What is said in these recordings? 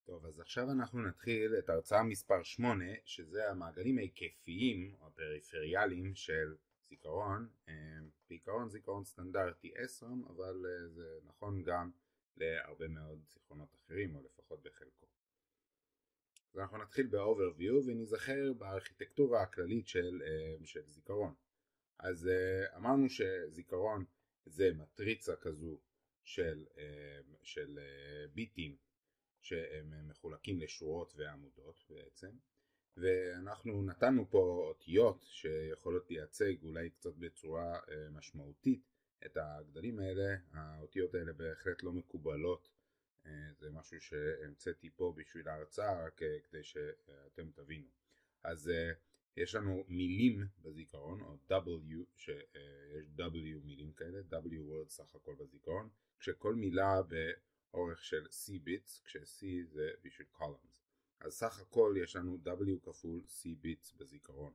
טוב, אז עכשיו אנחנו נתחיל את הרצאה מספר 8, שזה המעגלים ההיקפיים או הפריפריאליים של זיכרון. בעיקרון זיכרון סטנדרטי SRAM, אבל זה נכון גם להרבה מאוד זיכרונות אחרים, או לפחות בחלקו. אז אנחנו נתחיל ב-overview ונזכר בארכיטקטורה הכללית של זיכרון. אז אמרנו שזיכרון זה מטריצה כזו של ביטים שהם מחולקים לשורות ועמודות בעצם, ואנחנו נתנו פה אותיות שיכולות לייצג אולי קצת בצורה משמעותית את הגדלים האלה. האותיות האלה בהחלט לא מקובלות, זה משהו שהמצאתי פה בשביל ההרצאה רק כדי שאתם תבינו. אז יש לנו מילים בזיכרון, או W, שיש W מילים כאלה, W word סך הכל בזיכרון, כשכל מילה באורך של C ביטס, כש-C זה בשביל columns. אז סך הכל יש לנו W כפול C ביטס בזיכרון,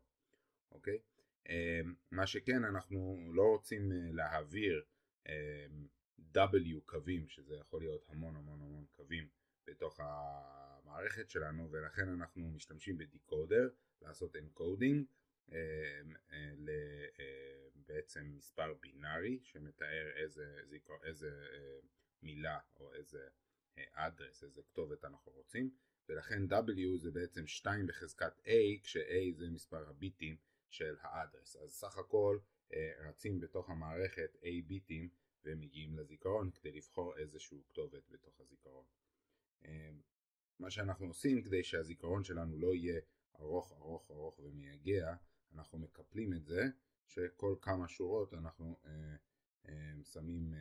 אוקיי? מה שכן, אנחנו לא רוצים להעביר W קווים, שזה יכול להיות המון קווים בתוך המערכת שלנו, ולכן אנחנו משתמשים בדיקודר לעשות אנקודינג בעצם מספר בינארי שמתאר איזה מילה או איזה אדרס, איזה כתובת אנחנו רוצים, ולכן W זה בעצם 2 בחזקת A, כש-A זה מספר הביטים של האדרס. אז סך הכל רצים בתוך המערכת A ביטים ומגיעים לזיכרון כדי לבחור איזשהו כתובת בתוך הזיכרון. מה שאנחנו עושים כדי שהזיכרון שלנו לא יהיה ארוך ומייגע, אנחנו מקפלים את זה שכל כמה שורות אנחנו שמים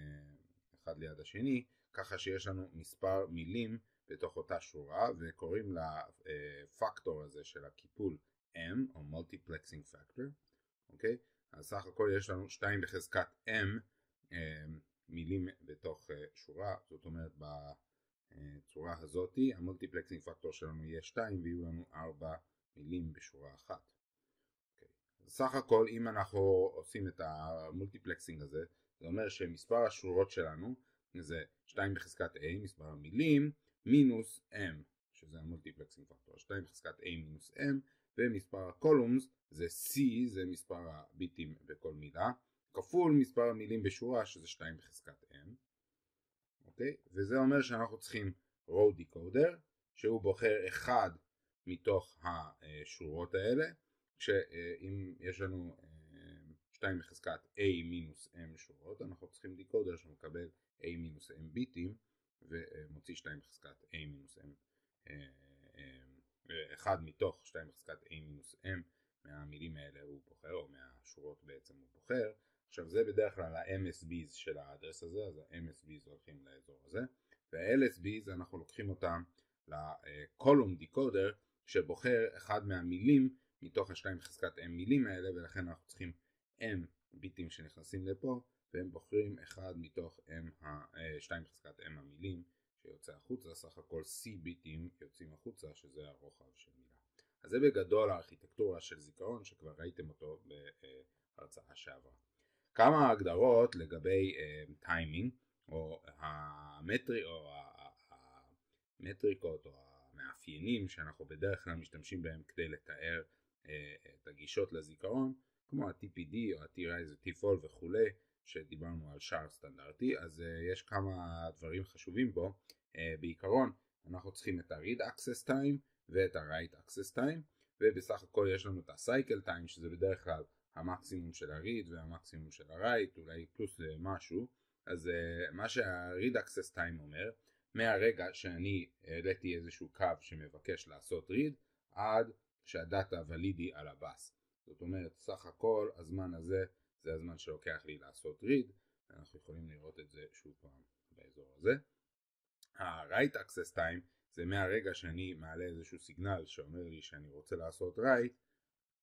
אחד ליד השני, ככה שיש לנו מספר מילים בתוך אותה שורה, וקוראים לפקטור הזה של הקיפול M או multiplexing factor, אוקיי? אז סך הכל יש לנו 2 בחזקת M מילים בתוך שורה, זאת אומרת בצורה הזאת המולטיפלקסינג פקטור שלנו יהיה 2 ויהיו לנו 4 מילים בשורה אחת. אוקיי. אז סך הכל אם אנחנו עושים את המולטיפלקסינג הזה, זה אומר שמספר השורות שלנו זה 2 בחזקת A, מספר המילים, מינוס M, שזה המולטיפלקסינג פקטור, 2 בחזקת A מינוס M, ומספר הקולומס זה C, זה מספר הביטים בכל מילה, כפול מספר המילים בשורה, שזה 2 בחזקת M. אוקיי? וזה אומר שאנחנו צריכים row decoder, שהוא בוחר אחד מתוך השורות האלה, שאם יש לנו 2 בחזקת A מינוס M שורות, אנחנו צריכים דיקודר שמקבל A מינוס M ביטים, ומוציא 2 בחזקת A מינוס M, אחד מתוך 2 בחזקת A מינוס M מהמילים האלה הוא בוחר, או מהשורות בעצם הוא בוחר. עכשיו זה בדרך כלל ה-MSBs של האדרס הזה, אז ה-MSBs הולכים לאזור הזה, וה-LSBs אנחנו לוקחים אותם ל-column decoder שבוחר אחד מהמילים מתוך ה-2 בחזקת M מילים האלה, ולכן אנחנו צריכים M ביטים שנכנסים לפה, והם בוחרים אחד מתוך 2 בחזקת M המילים שיוצא החוצה, סך הכל C ביטים יוצאים החוצה, שזה הרוחב של מילה. אז זה בגדול הארכיטקטורה של זיכרון שכבר ראיתם אותו בהרצאה שעברה. כמה הגדרות לגבי טיימינג או המטריקות או המאפיינים שאנחנו בדרך כלל משתמשים בהם כדי לתאר את הגישות לזיכרון, כמו ה-TPD או ה-T-Rise ו-T-Fall וכולי, שדיברנו על שער סטנדרטי. אז יש כמה דברים חשובים פה. בעיקרון אנחנו צריכים את ה-Read Access Time ואת ה-Write Access Time, ובסך הכל יש לנו את ה-Cycle Time, שזה בדרך כלל המקסימום של ה-read והמקסימום של ה-write, אולי פלוס משהו. אז מה שה-read access time אומר, מהרגע שאני העליתי איזשהו קו שמבקש לעשות read, עד שהדאטה ולידי על הבאס. זאת אומרת, סך הכל הזמן הזה זה הזמן שלוקח לי לעשות read, ואנחנו יכולים לראות את זה שוב פעם באזור הזה. ה-write access time זה מהרגע שאני מעלה איזשהו סיגנל שאומר לי שאני רוצה לעשות write,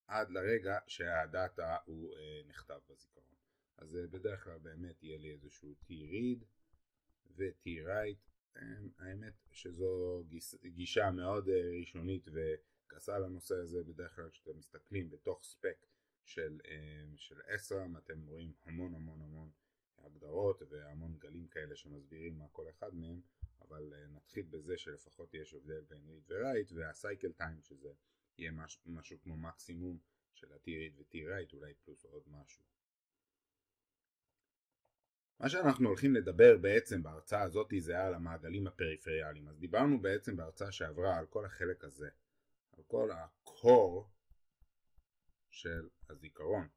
עד לרגע שהדאטה הוא נכתב בזיכרון. אז בדרך כלל באמת יהיה לי איזשהו T-read ו-T-write. האמת שזו גישה מאוד ראשונית וגסה לנושא הזה. בדרך כלל כשאתם מסתכלים בתוך ספק של SRAM, אתם רואים המון הגדרות והמון גלים כאלה שמסבירים מה כל אחד מהם, אבל נתחיל בזה שלפחות יש הבדל בין read ו-write, והסייקל טיים שזה יהיה משהו כמו מקסימום של ה-t-read ו-t-write, אולי פלוס עוד משהו. מה שאנחנו הולכים לדבר בעצם בהרצאה הזאת זה על המעגלים הפריפריאליים. אז דיברנו בעצם בהרצאה שעברה על כל החלק הזה, על כל ה-core של הזיכרון,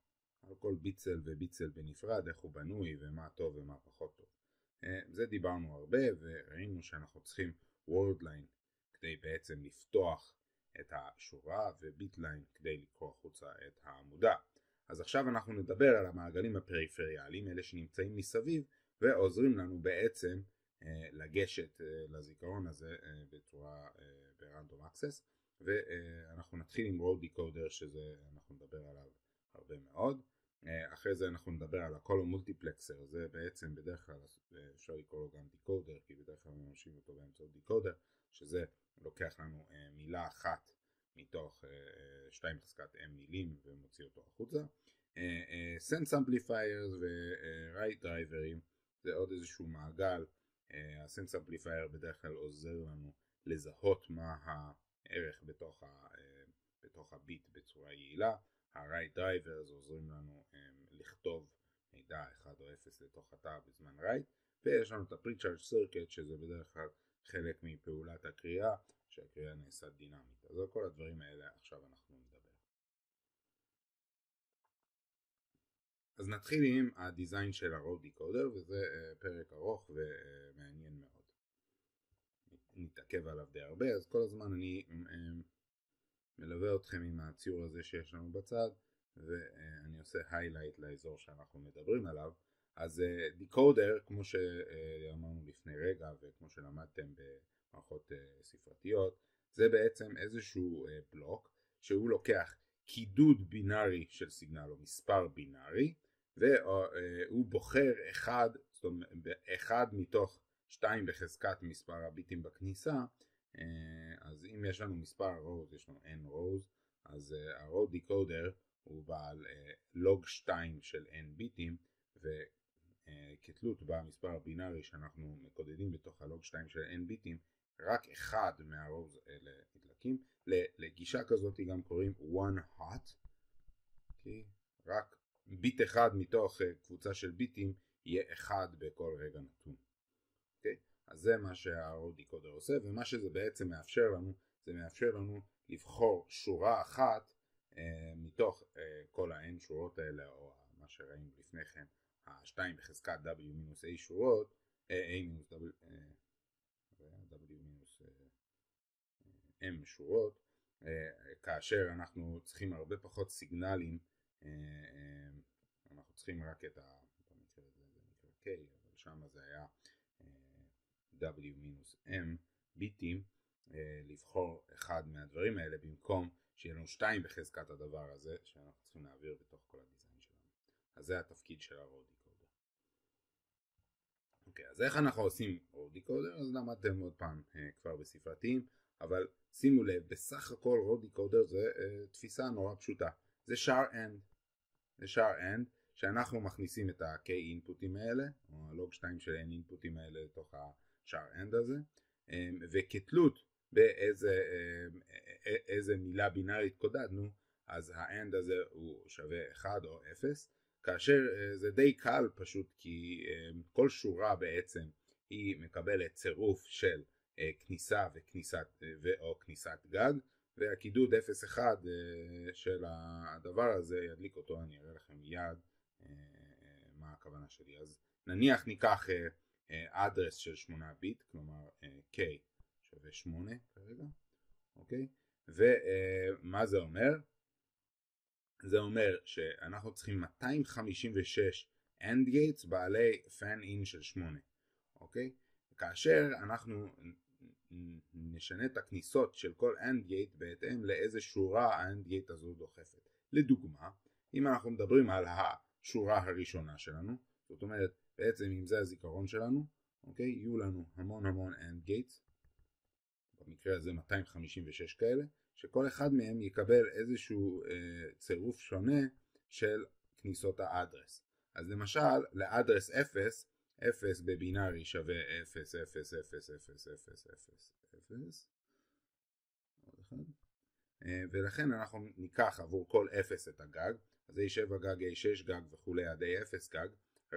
על כל ביצל וביצל בנפרד, איך הוא בנוי ומה טוב ומה פחות טוב. זה דיברנו הרבה, וראינו שאנחנו צריכים word line כדי בעצם לפתוח את השורה וביט ליין כדי לקרוא החוצה את העמודה. אז עכשיו אנחנו נדבר על המעגלים הפריפריאליים, אלה שנמצאים מסביב ועוזרים לנו בעצם לגשת לזיכרון הזה בצורה ברנדום אקסס. ואנחנו נתחיל עם row decoder, שזה אנחנו נדבר עליו הרבה מאוד. אחרי זה אנחנו נדבר על הקולום מולטיפלקסר, זה בעצם בדרך כלל אפשר לקרוא לו גם דיקודר, כי בדרך כלל ממשים אותו באמצעות דיקודר, שזה לוקח לנו מילה אחת מתוך 2 בחזקת m מילים ומוציא אותו החוצה. sense amplifiers ו-write drivers זה עוד איזשהו מעגל. ה-sense amplifier בדרך כלל עוזר לנו לזהות מה הערך בתוך הביט בצורה יעילה. ה-write drivers עוזרים לנו לכתוב מידע 1 או 0 לתוך התא בזמן write, ויש לנו את ה-pre-charge circuit שזה בדרך כלל חלק מפעולת הקריאה, שהקריאה נעשית דינמית. אז על כל הדברים האלה עכשיו אנחנו נדבר. אז נתחיל עם הדיזיין של ה-row decoder, וזה פרק ארוך ומעניין מאוד. נתעכב עליו די הרבה, אז כל הזמן אני מלווה אתכם עם הציור הזה שיש לנו בצד, ואני עושה highlight לאזור שאנחנו מדברים עליו. אז דיקודר, כמו שאמרנו לפני רגע וכמו שלמדתם במערכות ספרתיות, זה בעצם איזשהו בלוק שהוא לוקח קידוד בינארי של סיגנל או מספר בינארי, והוא בוחר אחד מתוך 2 בחזקת מספר הביטים בכניסה. אז אם יש לנו מספר rows, יש לנו n rows, אז ה-row decoder הוא בעל log 2 של n ביטים, וכתלות במספר הבינארי שאנחנו מקודדים בתוך ה-log 2 של n ביטים, רק אחד מה-rows האלה נדלקים. לגישה כזאת גם קוראים one hot, רק ביט אחד מתוך קבוצה של ביטים יהיה אחד בכל רגע נתון. אז זה מה שה-row decoder עושה, ומה שזה בעצם מאפשר לנו, זה מאפשר לנו לבחור שורה אחת מתוך כל ה-n שורות האלה, או מה שראינו לפני כן, ה-2 בחזקת w-a שורות, w-m שורות, כאשר אנחנו צריכים הרבה פחות סיגנלים, אנחנו צריכים רק את במקרה הזה זה נקרא k, אבל שם זה היה w-m ביטים, לבחור אחד מהדברים האלה במקום שיהיה לנו 2 בחזקת הדבר הזה שאנחנו צריכים להעביר בתוך כל הדיזיין שלנו. אז זה התפקיד של ה-row decoder. אוקיי, אז איך אנחנו עושים row decoder? אז למדתם עוד פעם כבר בספרתיים, אבל שימו לב, בסך הכל row decoder זה תפיסה נורא פשוטה. זה shar end. זה shar end שאנחנו מכניסים את ה-k אינפוטים האלה, או ה-log 2 של n אינפוטים האלה לתוך ה-shar end הזה, וכתלות באיזה מילה בינארית קודדנו, אז ה-end הזה הוא שווה 1 או 0, כאשר זה די קל פשוט, כי כל שורה בעצם היא מקבלת צירוף של כניסה או כניסת גג, והקידוד 0-1 של הדבר הזה ידליק אותו. אני אראה לכם מיד מה הכוונה שלי. אז נניח ניקח אדרס של 8 ביט, כלומר k שווה 8 כרגע, אוקיי? ומה זה אומר? זה אומר שאנחנו צריכים 256 AND gates בעלי fan in של 8, אוקיי? כאשר אנחנו נשנה את הכניסות של כל AND gate בהתאם לאיזה שורה ה-AND gate הזו דוחפת. לדוגמה, אם אנחנו מדברים על השורה הראשונה שלנו, זאת אומרת בעצם אם זה הזיכרון שלנו, אוקיי? יהיו לנו המון AND gates, במקרה הזה 256 כאלה, שכל אחד מהם יקבל איזשהו צירוף שונה של כניסות האדרס. אז למשל לאדרס 0 0 בבינארי שווה 0, 0, 0, 0, 0, 0, 0. עוד אחד. ולכן אנחנו ניקח עבור כל 0 את הגג, אז A7 גג, A6 גג וכולי עד A0 גג,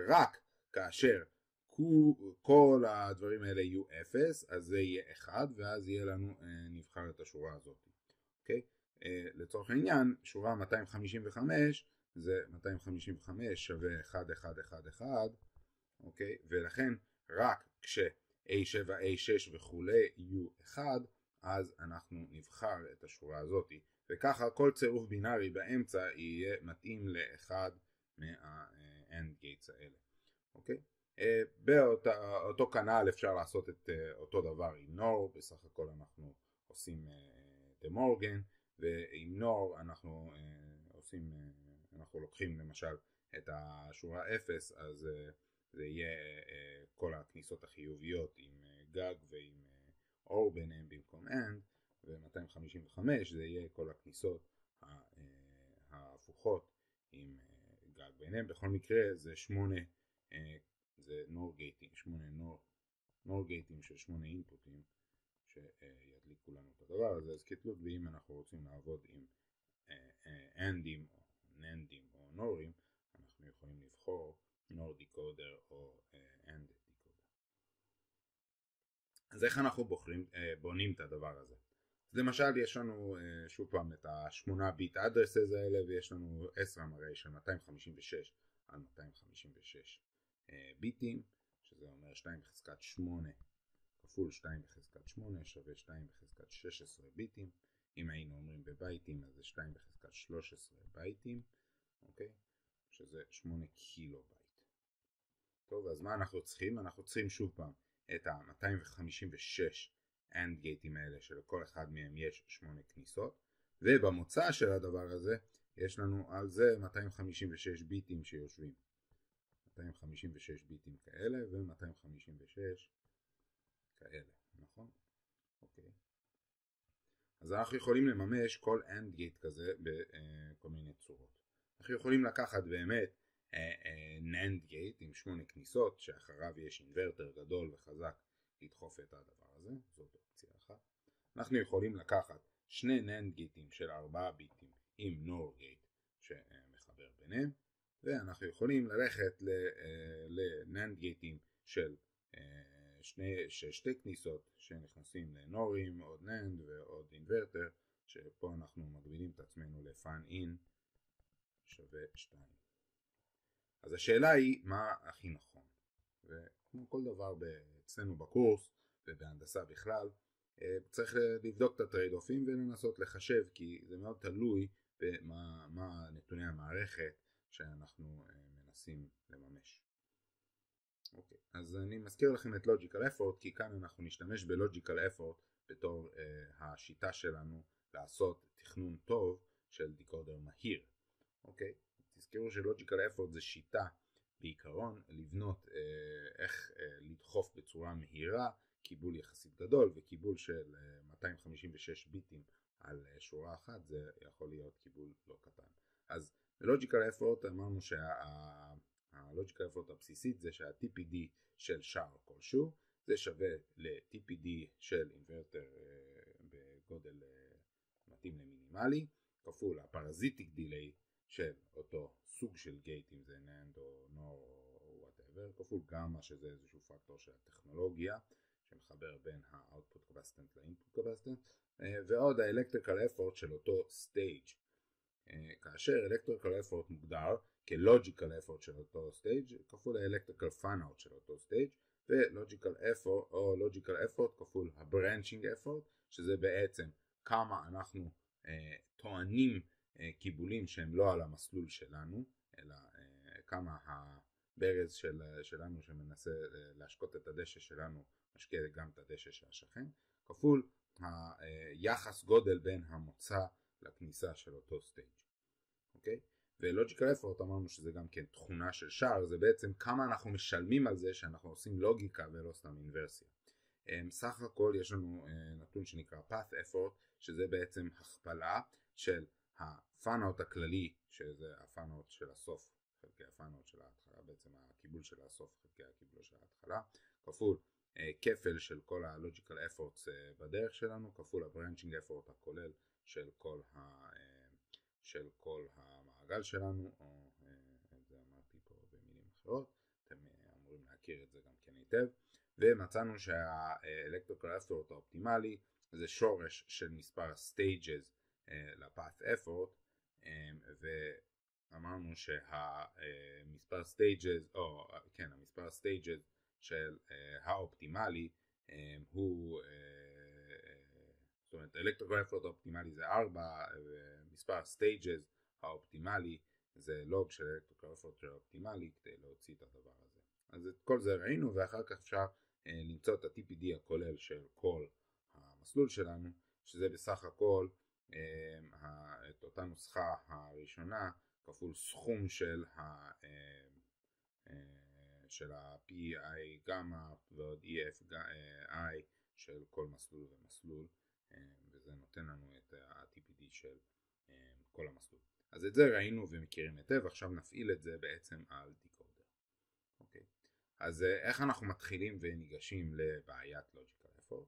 רק כאשר כל הדברים האלה יהיו 0, אז זה יהיה 1, ואז יהיה לנו, נבחר את השורה הזאת. אוקיי? לצורך העניין, שורה 255, זה 255 שווה 1, 1, 1, 1, אוקיי? ולכן רק כש-A7, A6 וכולי יהיו 1, אז אנחנו נבחר את השורה הזאת, וככה כל צירוף בינארי באמצע יהיה מתאים לאחד מה-AND gates האלה. אוקיי? באותו כנ"ל אפשר לעשות את אותו דבר עם NOR, בסך הכל אנחנו עושים דה מורגן, ועם NOR אנחנו לוקחים למשל את השורה 0, אז זה יהיה כל הכניסות החיוביות עם גג ועם OR ביניהם במקום AND, ו-255 זה יהיה כל הכניסות ההפוכות עם גג ביניהם. בכל מקרה זה 8, זה NOR גייטים, 8 NOR גייטים של 8 אינפוטים שידליקו לנו את הדבר הזה. אז כתלות, ואם אנחנו רוצים לעבוד עם ANDים או NANDים או NORים, אנחנו יכולים לבחור NOR דיקודר או AND דיקודר. אז איך אנחנו בונים את הדבר הזה? אז למשל יש לנו שוב פעם את ה8 ביט אדרסס האלה, ויש לנו 10 array של 256 על 256 ביטים, שזה אומר 2 בחזקת 8 כפול 2 בחזקת 8 שווה 2 בחזקת 16 ביטים. אם היינו אומרים בבייטים, אז זה 2 בחזקת 13 בייטים, אוקיי? שזה 8 קילו בייט. טוב, אז מה אנחנו צריכים? אנחנו צריכים שוב פעם את ה-256 AND גייטים האלה, שלכל אחד מהם יש 8 כניסות, ובמוצא של הדבר הזה יש לנו על זה 256 ביטים שיושבים. 256 ביטים כאלה ו-256 כאלה, נכון? אוקיי. אז אנחנו יכולים לממש כל AND גייט כזה בכל מיני צורות. אנחנו יכולים לקחת באמת NAND גייט עם 8 כניסות, שאחריו יש אינברטר גדול וחזק לדחוף את הדבר הזה, זאת אופציה אחת. אנחנו יכולים לקחת שני NAND גייטים של 4 ביטים עם NOR גייט שמחבר ביניהם, ואנחנו יכולים ללכת ל-NAND גייטים של שתי כניסות שנכנסים לנורים, עוד NAND ועוד אינברטר, שפה אנחנו מגבילים את עצמנו לפאן אין שווה 2. אז השאלה היא מה הכי נכון, וכמו כל דבר אצלנו בקורס ובהנדסה בכלל, צריך לבדוק את הטרייד אופים ולנסות לחשב, כי זה מאוד תלוי במה נתוני המערכת שאנחנו מנסים לממש. אוקיי, אז אני מזכיר לכם את Logical Effort, כי כאן אנחנו נשתמש ב-Logical Effort בתור השיטה שלנו לעשות תכנון טוב של דיקודר מהיר. אוקיי, תזכרו ש-Logical Effort זה שיטה בעיקרון לבנות איך לדחוף בצורה מהירה קיבול יחסית גדול, וקיבול של 256 ביטים על שורה אחת זה יכול להיות קיבול לא קטן. אז ב-Logical Effort אמרנו ה-Logical Effort הבסיסית זה שה-TPD של שער כלשהו זה שווה ל-TPD של אינברטר בגודל מתאים למינימלי, כפול הפרזיטיק דיליי של אותו סוג של גייט, אם זה NAND או NOR או whatever, כפול גמא שזה איזשהו פקטור של הטכנולוגיה שמחבר בין ה-output capacitance ל-input capacitance, ועוד ה-electrical effort של אותו stage, כאשר electrical effort מוגדר כ-logical effort של אותו stage כפול ה-electrical fan out של אותו stage, ו-logical effort או logical effort כפול ה-branching effort, שזה בעצם כמה אנחנו טוענים קיבולים שהם לא על המסלול שלנו, אלא כמה הברז שלנו שמנסה להשקות את הדשא שלנו משקיע גם את הדשא של השכן, כפול היחס גודל בין המוצא לכניסה של אותו סטייג'. אוקיי? ולוג'יקל אפורט אמרנו שזה גם כן תכונה של שער, זה בעצם כמה אנחנו משלמים על זה שאנחנו עושים לוגיקה ולא סתם אינברסיה. סך הכל יש לנו נתון שנקרא path effort, שזה בעצם הכפלה של הפאן-אוט הכללי, שזה הפאן-אוט של הסוף חלקי הפאנול של ההתחלה, בעצם הקיבול של הסוף חלקי הקיבול של ההתחלה, כפול כפל של כל ה-logical efforts בדרך שלנו, כפול ה-branching effort הכולל של כל המעגל שלנו, או את זה אמרתי פה במילים אחרות, אתם אמורים להכיר את זה גם כן היטב, ומצאנו שה-electrical effort האופטימלי זה שורש של מספר stages ל-path effort, ואמרנו שהמספר stages, המספר stages של האופטימלי הוא, זאת אומרת, electrical effort האופטימלי זה 4, ומספר stages האופטימלי זה לוג של electrical effort של האופטימלי כדי להוציא את הדבר הזה. אז את כל זה ראינו, ואחר כך אפשר למצוא את ה-TPD הכולל של כל המסלול שלנו, שזה בסך הכל את אותה נוסחה הראשונה כפול סכום של ה-PI גמא ועוד EFI של כל מסלול ומסלול, וזה נותן לנו את ה-TPD של כל המסלול. אז את זה ראינו ומכירים היטב, עכשיו נפעיל את זה בעצם על דיקודר. אוקיי. אז איך אנחנו מתחילים וניגשים לבעיית logical effort?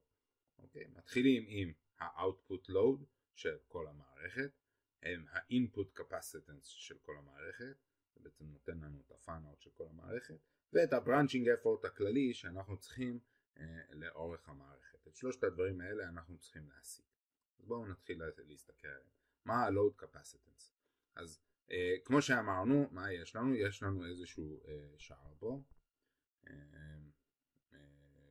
אוקיי. מתחילים עם ה-output load של כל המערכת, ה-input capacitance של כל המערכת, זה בעצם נותן לנו את ה-fan out של כל המערכת, ואת ה-branching effort הכללי שאנחנו צריכים לאורך המערכת. את שלושת הדברים האלה אנחנו צריכים להשיג. אז בואו נתחיל להסתכל עליהם. מה ה-load capacitance? אז כמו שאמרנו, מה יש לנו? יש לנו איזשהו שער פה,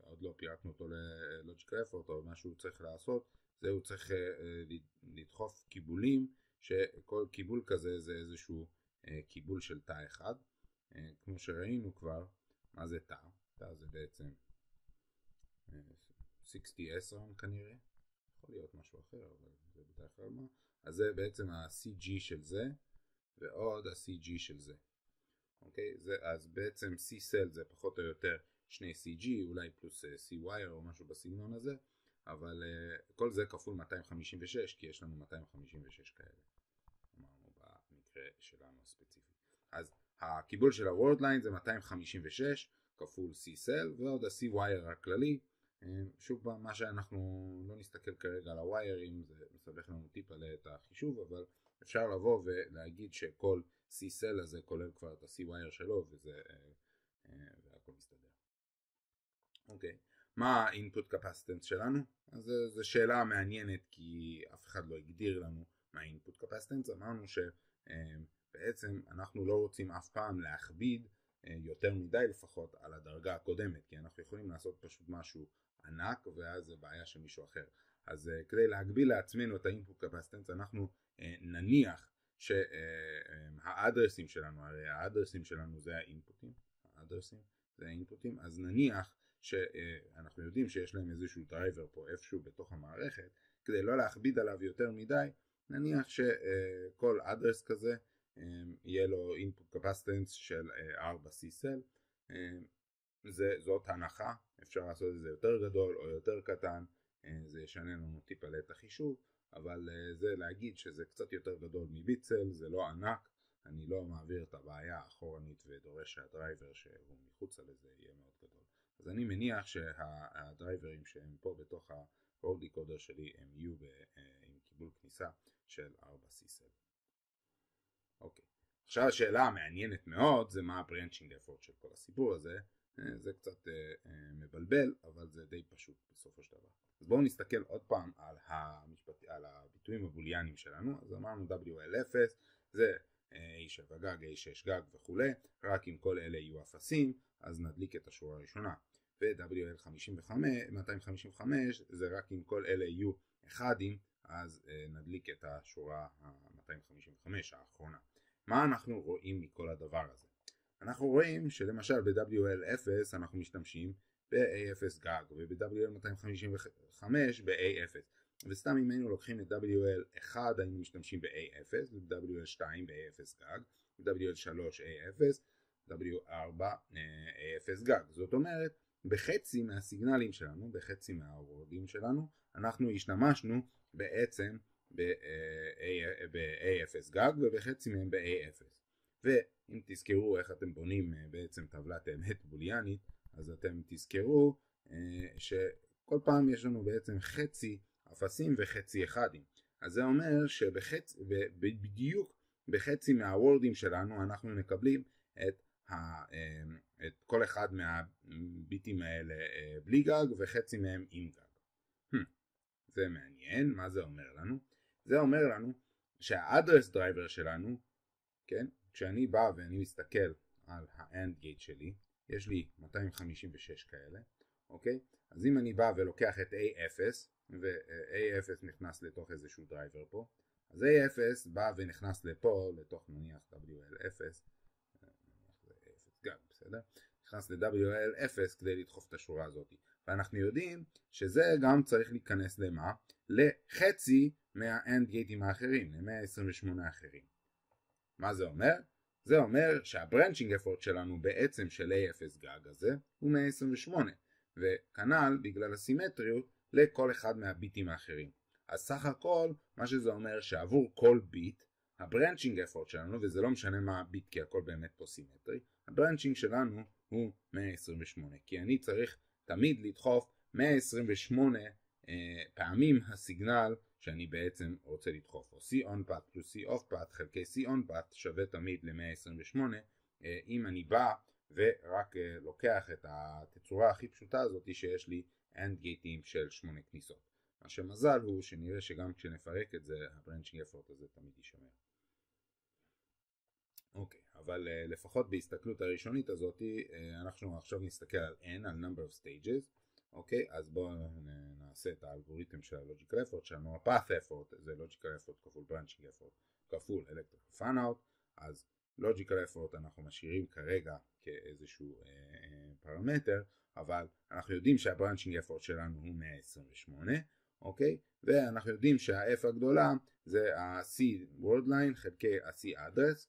עוד לא פירקנו אותו ל-logical effort, או מה שהוא צריך לעשות, זה הוא צריך לדחוף קיבולים, שכל קיבול כזה זה איזשהו קיבול של תא אחד. כמו שראינו כבר, מה זה תא? תא זה בעצם 60S כנראה, יכול להיות משהו אחר, אבל זה בדרך כלל מה. אז זה בעצם ה-CG של זה, ועוד ה-CG של זה. אוקיי? אז בעצם C-Cell זה פחות או יותר שני CG, אולי פלוס C-Wire או משהו בסגנון הזה, אבל כל זה כפול 256, כי יש לנו 256 כאלה, אמרנו במקרה שלנו הספציפי. אז הקיבול של ה-Word Line זה 256 כפול C-Cell, ועוד ה-C-Wire הכללי. שוב פעם, מה שאנחנו לא נסתכל כרגע על הוויירים, זה מסבך לנו טיפה את החישוב, אבל אפשר לבוא ולהגיד שכל C-Cell הזה כולל כבר את ה-C-Wire שלו, והכל מסתדר. אוקיי. מה ה-input capacitance שלנו? אז זו שאלה מעניינת, כי אף אחד לא הגדיר לנו מה ה-input capacitance. אמרנו שבעצם אנחנו לא רוצים אף פעם להכביד יותר מדי לפחות על הדרגה הקודמת, כי אנחנו יכולים לעשות פשוט משהו ענק, ואז זה בעיה של מישהו אחר. אז כדי להגביל לעצמנו את ה-input capacitance, אנחנו נניח שהאדרסים שלנו, הרי האדרסים שלנו זה האינפוטים, אז נניח שאנחנו יודעים שיש להם איזשהו דרייבר פה איפשהו בתוך המערכת, כדי לא להכביד עליו יותר מדי, נניח שכל אדרס כזה יהיה לו input capacitance של 4 C-Cell. זאת הנחה, אפשר לעשות את זה יותר גדול או יותר קטן, זה ישנה לנו טיפה את החישוב, אבל זה להגיד שזה קצת יותר גדול מביט-סל, זה לא ענק, אני לא מעביר את הבעיה אחורנית ודורש שהדרייבר שהוא מחוץ לזה יהיה מאוד גדול. אז אני מניח שהדרייברים שהם פה בתוך ה-road decoder שלי הם יהיו עם קיבול כניסה של 4 C-Cell. אוקיי. עכשיו השאלה המעניינת מאוד זה מה ה-branching effort של כל הסיפור הזה. זה קצת מבלבל, אבל זה די פשוט בסופו של דבר. אז בואו נסתכל עוד פעם על הביטויים הבוליאניים שלנו. אז אמרנו WL0 זה A7 גג, A6 גג וכו', רק אם כל אלה יהיו אפסים אז נדליק את השורה הראשונה. ו-WL255 זה רק אם כל אלה יהיו אחדים, אז נדליק את השורה ה-255 האחרונה. מה אנחנו רואים מכל הדבר הזה? אנחנו רואים שלמשל ב-WL0 אנחנו משתמשים ב-A0 גג, וב-WL255 ב-A0, וסתם אם היינו לוקחים את WL1 היינו משתמשים ב-A0, ב-WL2 ב-A0 גג, ב-WL3 A0, W4 A0 גג. זאת אומרת, בחצי מהסיגנלים שלנו, בחצי מהאורדים שלנו, אנחנו השתמשנו בעצם ב-A0 גג, ובחצי מהם ב-A0. ואם תזכרו איך אתם בונים בעצם טבלת אמת בוליאנית, אז אתם תזכרו שכל פעם יש לנו בעצם חצי אפסים וחצי אחדים. אז זה אומר שבדיוק בחצי מהוורדים שלנו אנחנו מקבלים את כל אחד מהביטים האלה בלי גג וחצי מהם עם גג. זה מעניין. מה זה אומר לנו? זה אומר לנו שהאדרס דרייבר שלנו, כן, כשאני בא ואני מסתכל על האנד גייט שלי, יש לי 256 כאלה, אוקיי? אז אם אני בא ולוקח את A0, ו-A0 נכנס לתוך איזשהו דרייבר פה, אז A0 בא ונכנס לפה, לתוך נניח WL0, גם, בסדר? נכנס ל-WL0 כדי לדחוף את השורה הזאת. ואנחנו יודעים שזה גם צריך להיכנס למה? לחצי מה-AND גייטים האחרים, ל-128 האחרים. מה זה אומר? זה אומר שהברנצ'ינג אפורט שלנו בעצם של A0 גג הזה הוא 128, וכנ"ל בגלל הסימטריות לכל אחד מהביטים האחרים. אז סך הכל מה שזה אומר שעבור כל ביט הברנצ'ינג אפורט שלנו, וזה לא משנה מה הביט כי הכל באמת פה סימטרי, הברנצ'ינג שלנו הוא 128, כי אני צריך תמיד לדחוף 128 פעמים הסיגנל שאני בעצם רוצה לדחוף, או C on path פלוס C off path חלקי C on path שווה תמיד ל-128. אם אני בא ורק לוקח את התצורה הכי פשוטה הזאת שיש לי AND גייטים של 8 כניסות. מה שמזל הוא שנראה שגם כשנפרק את זה הברנצ'ינג אפורט הזה תמיד יישמר. אוקיי, אבל לפחות בהסתכלות הראשונית הזאת אנחנו עכשיו נסתכל על N, על number of stages. אוקיי, אז בואו נעשה את האלגוריתם של ה-Logical Effort שלנו. ה-Path Effort זה Logical Effort כפול Branching Effort כפול Electrical Fan Out. אז Logical Effort אנחנו משאירים כרגע כאיזשהו פרמטר, אבל אנחנו יודעים שה-Branching Effort שלנו הוא 128, אוקיי? ואנחנו יודעים שה-F הגדולה זה ה-C Word Line חלקי ה-C Address,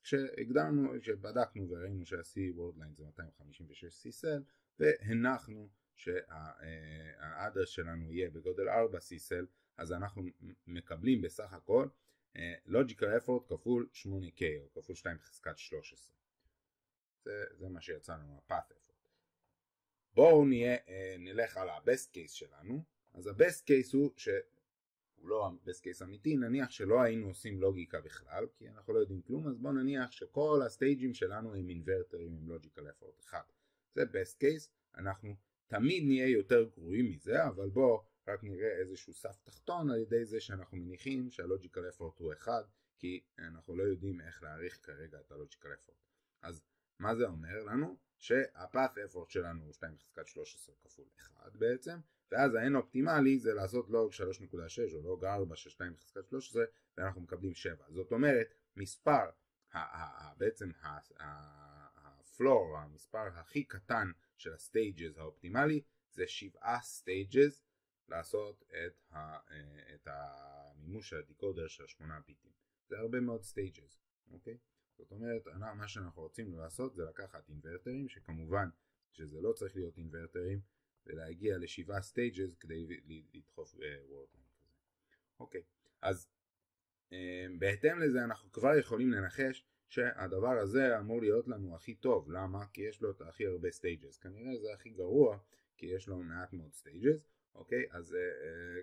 כשבדקנו וראינו שה-C Word Line זה 256 C Cell, והנחנו שהאדרס שלנו יהיה בגודל 4 C-Cell, אז אנחנו מקבלים בסך הכל Logical Effort כפול 8K או כפול 2 בחזקת 13. זה מה שיצא לנו, ה-Path Effort. בואו נלך על ה-Best Case שלנו. אז ה-Best Case הוא שהוא לא ה-Best Case אמיתי, נניח שלא היינו עושים לוגיקה בכלל, כי אנחנו לא יודעים כלום, אז בואו נניח שכל הסטייג'ים שלנו הם אינברטרים עם Logical Effort 1. זה Best Case, אנחנו תמיד נהיה יותר גרועים מזה, אבל בואו רק נראה איזשהו סף תחתון על ידי זה שאנחנו מניחים שהלוג'יקל אפורט הוא 1, כי אנחנו לא יודעים איך להעריך כרגע את הלוג'יקל אפורט. אז מה זה אומר לנו? שהפאת' אפורט שלנו הוא 2 בחזקת 13 כפול 1 בעצם, ואז ה-n אופטימלי זה לעשות לוג 3.6 או לוג 4 של 2 בחזקת 13, ואנחנו מקבלים 7. זאת אומרת, מספר, בעצם הפלור, המספר הכי קטן של הסטייג'ס האופטימלי זה 7 סטייג'ס לעשות את המימוש של הדיקודר של 8 ביטים. זה הרבה מאוד סטייג'ס, אוקיי? זאת אומרת, מה שאנחנו רוצים לעשות זה לקחת אינברטרים, שכמובן שזה לא צריך להיות אינברטרים, ולהגיע ל7 סטייג'ס כדי לדחוף וורדליין כזה. אוקיי, אז בהתאם לזה אנחנו כבר יכולים לנחש שהדבר הזה אמור להיות לנו הכי טוב. למה? כי יש לו את הכי הרבה סטייג'ס. כנראה זה הכי גרוע כי יש לו מעט מאוד סטייג'ס. אוקיי, אז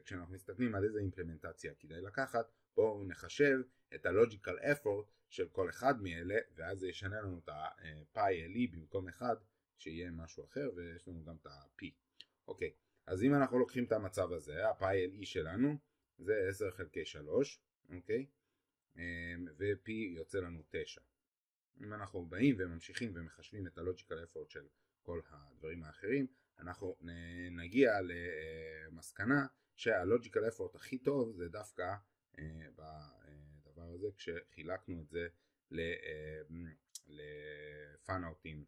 כשאנחנו מסתכלים על איזה אימפלמנטציה כדאי לקחת, בואו נחשב את הלוג'יקל אפורט של כל אחד מאלה, ואז זה ישנה לנו את ה-pi LE במקום 1 שיהיה משהו אחר, ויש לנו גם את ה-p. אוקיי, אז אם אנחנו לוקחים את המצב הזה, ה-pi LE שלנו זה 10 חלקי 3, אוקיי? ו-P יוצא לנו 9. אם אנחנו באים וממשיכים ומחשבים את הלוג'יקל אפורט של כל הדברים האחרים, אנחנו נגיע למסקנה שהלוג'יקל אפורט הכי טוב זה דווקא בדבר הזה, כשחילקנו את זה לפאנאוטים,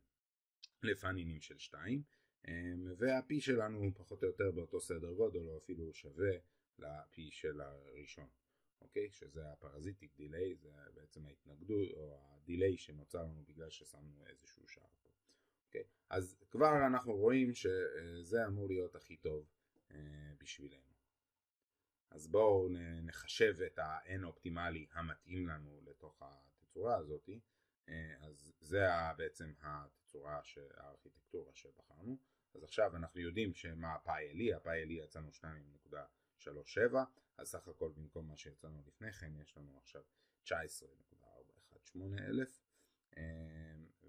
לפאנינים של 2, וה-P שלנו הוא פחות או יותר באותו סדר גודל, או אפילו שווה ל-P של הראשון. אוקיי, שזה הפרזיטיק דיליי, זה בעצם ההתנגדות או הדיליי שנוצר לנו בגלל ששמנו איזשהו שער פה. אוקיי, אז כבר אנחנו רואים שזה אמור להיות הכי טוב בשבילנו. אז בואו נחשב את ה-n אופטימלי המתאים לנו לתוך התצורה הזאת. אז זה בעצם התצורה, הארכיטקטורה שבחרנו. אז עכשיו אנחנו יודעים שמה ה-PyLE, ה-PyLE יצאנו 2.37, אז סך הכל במקום מה שיצאנו לפני כן יש לנו עכשיו 19.418 אלף,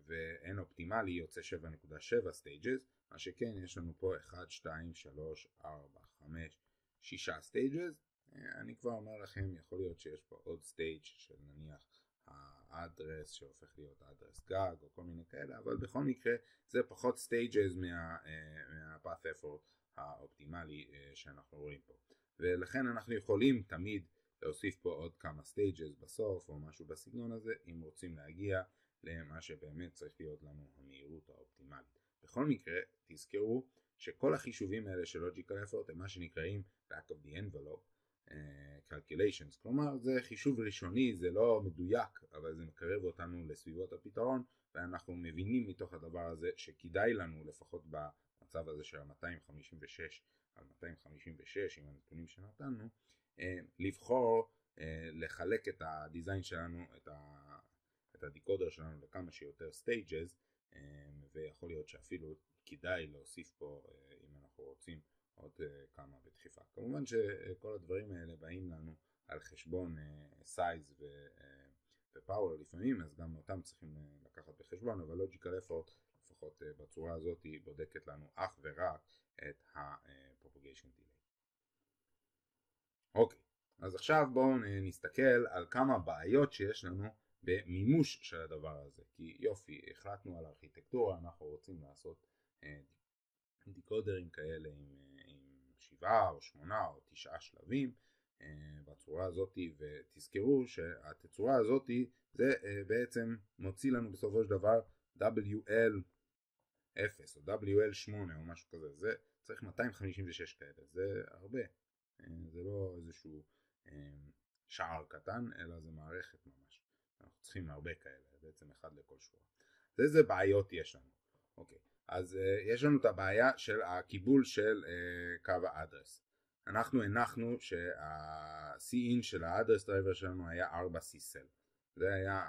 ו-N אופטימלי יוצא 7.7 סטייג'ס, מה שכן יש לנו פה 1, 2, 3, 4, 5, 6 סטייג'ס. אני כבר אומר לכם, יכול להיות שיש פה עוד סטייג' של נניח האדרס שהופך להיות האדרס גג או כל מיני כאלה, אבל בכל מקרה זה פחות סטייג'ס מה-path effort האופטימלי שאנחנו רואים פה, ולכן אנחנו יכולים תמיד להוסיף פה עוד כמה סטייג'ס בסוף או משהו בסגנון הזה אם רוצים להגיע למה שבאמת צריך להיות לנו המהירות האופטימלית. בכל מקרה תזכרו שכל החישובים האלה של logical effort הם מה שנקראים back of the envelope calculations, כלומר זה חישוב ראשוני, זה לא מדויק אבל זה מקרב אותנו לסביבות הפתרון, ואנחנו מבינים מתוך הדבר הזה שכדאי לנו לפחות במצב הזה של 256 על 256 עם הנתונים שנתנו לבחור לחלק את הדיזיין שלנו, את הדיקודר שלנו לכמה שיותר סטייג'ס, ויכול להיות שאפילו כדאי להוסיף פה אם אנחנו רוצים עוד כמה בדחיפה. כמובן שכל הדברים האלה באים לנו על חשבון סייז ופאוור לפעמים, אז גם אותם צריכים לקחת בחשבון, אבל logical effort לפחות בצורה הזאת היא בודקת לנו אך ורק את ה-propagation delay. אוקיי, אז עכשיו בואו נסתכל על כמה בעיות שיש לנו במימוש של הדבר הזה, כי יופי, החלטנו על ארכיטקטורה, אנחנו רוצים לעשות דיקודרים כאלה עם 7 או 8 או 9 שלבים בצורה הזאת, ותזכרו שהתצורה הזאת זה בעצם מוציא לנו בסופו של דבר WL0 או WL8 או משהו כזה, זה צריך 256 כאלה, זה הרבה, זה לא איזשהו שער קטן אלא זה מערכת ממש, אנחנו צריכים הרבה כאלה, בעצם אחד לכל שורה. זה בעיות יש לנו. אוקיי, אז יש לנו את הבעיה של הקיבול של קו האדרס. אנחנו הנחנו שה-C-in של האדרס דרייבר שלנו היה 4 C-cell. זה היה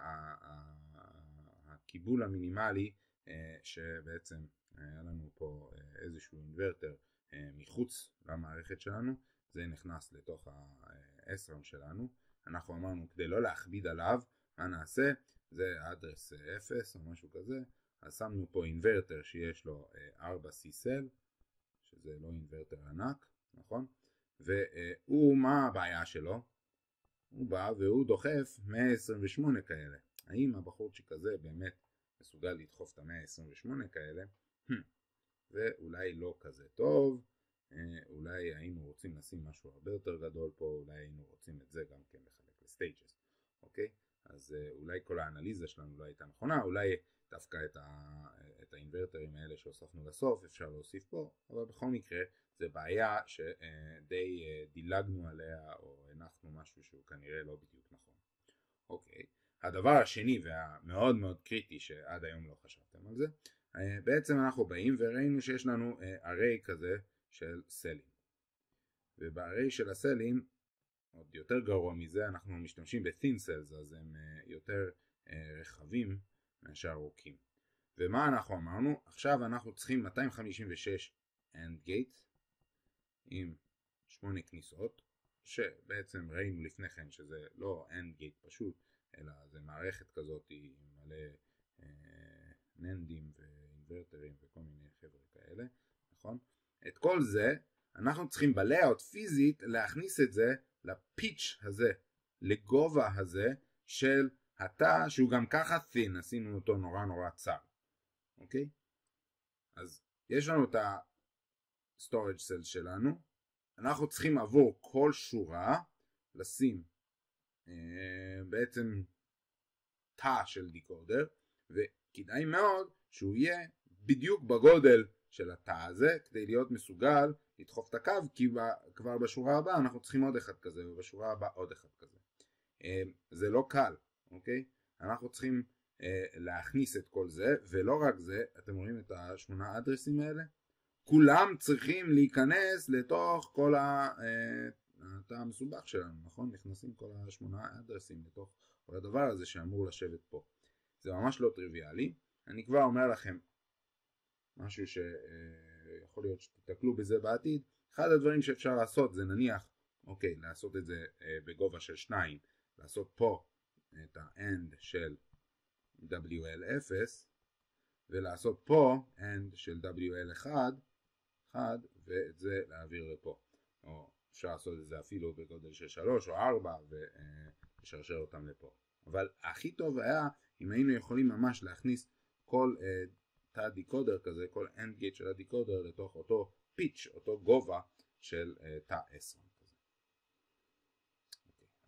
הקיבול המינימלי שבעצם היה לנו פה איזשהו אינברטר מחוץ למערכת שלנו. זה נכנס לתוך ה-SRAM שלנו. אנחנו אמרנו כדי לא להכביד עליו, מה נעשה? זה אדרס 0 או משהו כזה. אז שמנו פה אינברטר שיש לו 4 C-cell, שזה לא אינברטר ענק, נכון? והוא, מה הבעיה שלו? הוא בא והוא דוחף 128 כאלה. האם הבחורצ'יק הזה באמת מסוגל לדחוף את ה-128 כאלה? זה אולי לא כזה טוב, אולי היינו רוצים לשים משהו הרבה יותר גדול פה, אולי היינו רוצים את זה גם כן לחלק לסטייג'ס, אוקיי? אז אולי כל האנליזה שלנו לא הייתה נכונה, אולי דווקא את האינברטרים האלה שהוספנו לסוף אפשר להוסיף פה, אבל בכל מקרה זה בעיה שדי דילגנו עליה או הנחנו משהו שהוא כנראה לא בדיוק נכון. אוקיי, הדבר השני והמאוד מאוד קריטי שעד היום לא חשבתם על זה, בעצם אנחנו באים וראינו שיש לנו אריי כזה של סלים, ובאריי של הסלים עוד יותר גרוע מזה, אנחנו משתמשים ב-thin cells, אז הם יותר רחבים מאשר ארוכים. ומה אנחנו אמרנו? עכשיו אנחנו צריכים 256 AND gate עם 8 כניסות, שבעצם ראינו לפני כן שזה לא AND gate פשוט, אלא זה מערכת כזאת עם מלא ננדים ואינברטרים וכל מיני חבר'ה כאלה, נכון? את כל זה אנחנו צריכים בלייאוט פיזית להכניס את זה לפיץ' הזה, לגובה הזה של התא שהוא גם ככה thin, עשינו אותו נורא צר, אוקיי? אז יש לנו את ה-storage cell שלנו, אנחנו צריכים עבור כל שורה לשים בעצם תא של דיקודר, וכדאי מאוד שהוא יהיה בדיוק בגודל של התא הזה, כדי להיות מסוגל לדחוף את הקו, כי כבר בשורה הבאה אנחנו צריכים עוד אחד כזה, ובשורה הבאה עוד אחד כזה. זה לא קל, אוקיי? אנחנו צריכים להכניס את כל זה, ולא רק זה, אתם רואים את ה8 אדרסים האלה? כולם צריכים להיכנס לתוך כל התא המסובך שלנו, נכון? נכנסים כל ה8 אדרסים לתוך כל הדבר הזה שאמור לשבת פה. זה ממש לא טריוויאלי. אני כבר אומר לכם משהו שיכול להיות שתתקלו בזה בעתיד. אחד הדברים שאפשר לעשות זה נניח, אוקיי, לעשות את זה בגובה של 2, לעשות פה את ה-end של WL0 ולעשות פה end של WL1 ואת זה להעביר לפה, או אפשר לעשות את זה אפילו בגודל של 3 או 4 ולשרשר אותם לפה. אבל הכי טוב היה אם היינו יכולים ממש להכניס כל תא דיקודר כזה, כל end gate של הדיקודר לתוך אותו פיץ', אותו גובה של תא S.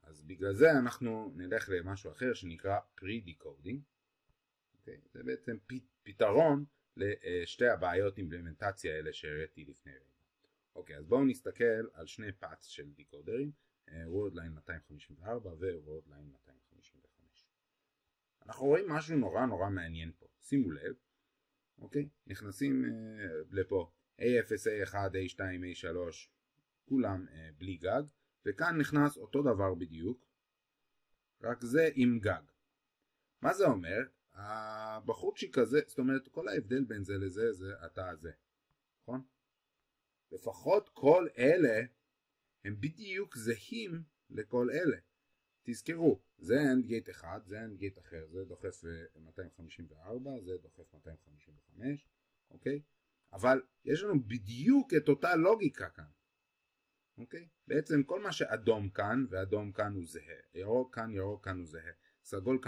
אז בגלל זה אנחנו נלך למשהו אחר שנקרא pre-decoding. זה בעצם פתרון לשתי הבעיות אימפלמנטציה האלה שהראיתי לפני רגע. אז בואו נסתכל על שני פאץ של דיקודרים, WordLine 254 ו-WordLine 255. אנחנו רואים משהו נורא מעניין פה. שימו לב, נכנסים לפה A0, A1, A2, A3, כולם בלי גג, וכאן נכנס אותו דבר בדיוק, רק זה עם גג. מה זה אומר? הבחורצ'יק הזה, זאת אומרת כל ההבדל בין זה לזה זה התא הזה, נכון? לפחות כל אלה הם בדיוק זהים לכל אלה. תזכרו, זה end gate אחד, זה end gate אחר, זה דוחף 254, זה דוחף 255, אוקיי? אבל יש לנו בדיוק את אותה לוגיקה כאן. אוקיי? בעצם כל מה שאדום כאן ואדום כאן הוא זהה, ירוק כאן הוא זהה, סגול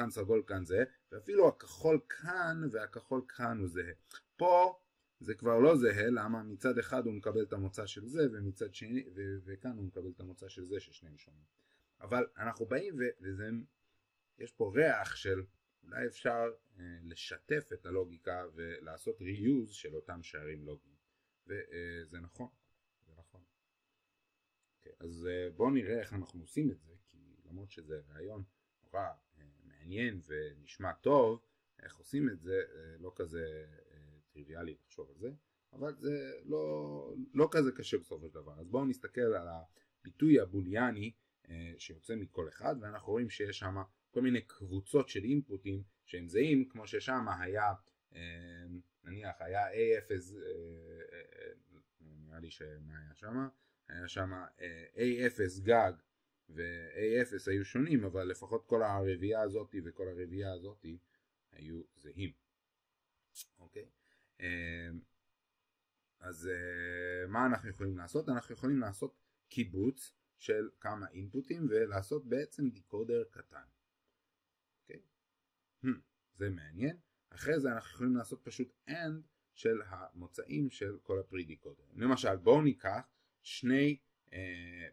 כאן זה, ואפילו הכחול כאן והכחול כאן הוא זהה. פה זה כבר לא זהה, למה מצד אחד הוא מקבל את המוצא של זה ומצד שני, וכאן הוא מקבל את המוצא של זה ששניהם שונים. אבל אנחנו באים יש פה ריח של אולי אפשר לשתף את הלוגיקה ולעשות reuse של אותם שערים לוגיים, וזה נכון. אז בואו נראה איך אנחנו עושים את זה, כי למרות שזה רעיון נורא מעניין ונשמע טוב, איך עושים את זה לא כזה טריוויאלי לחשוב על זה, אבל זה לא כזה קשה בסופו של דבר. אז בואו נסתכל על הביטוי הבוליאני שיוצא מכל אחד, ואנחנו רואים שיש שם כל מיני קבוצות של אינפוטים שהם זהים, כמו ששם היה, נניח היה A0, נראה לי שמה היה שם? היה שם A0 גג ו-A0 היו שונים, אבל לפחות כל הרביעייה הזאת וכל הרביעייה הזאת היו זהים. אוקיי? אז מה אנחנו יכולים לעשות? אנחנו יכולים לעשות קיבוץ של כמה אינפוטים ולעשות בעצם דיקודר קטן. אוקיי? זה מעניין. אחרי זה אנחנו יכולים לעשות פשוט AND של המוצאים של כל הפרי-דיקודר. למשל, בואו ניקח שני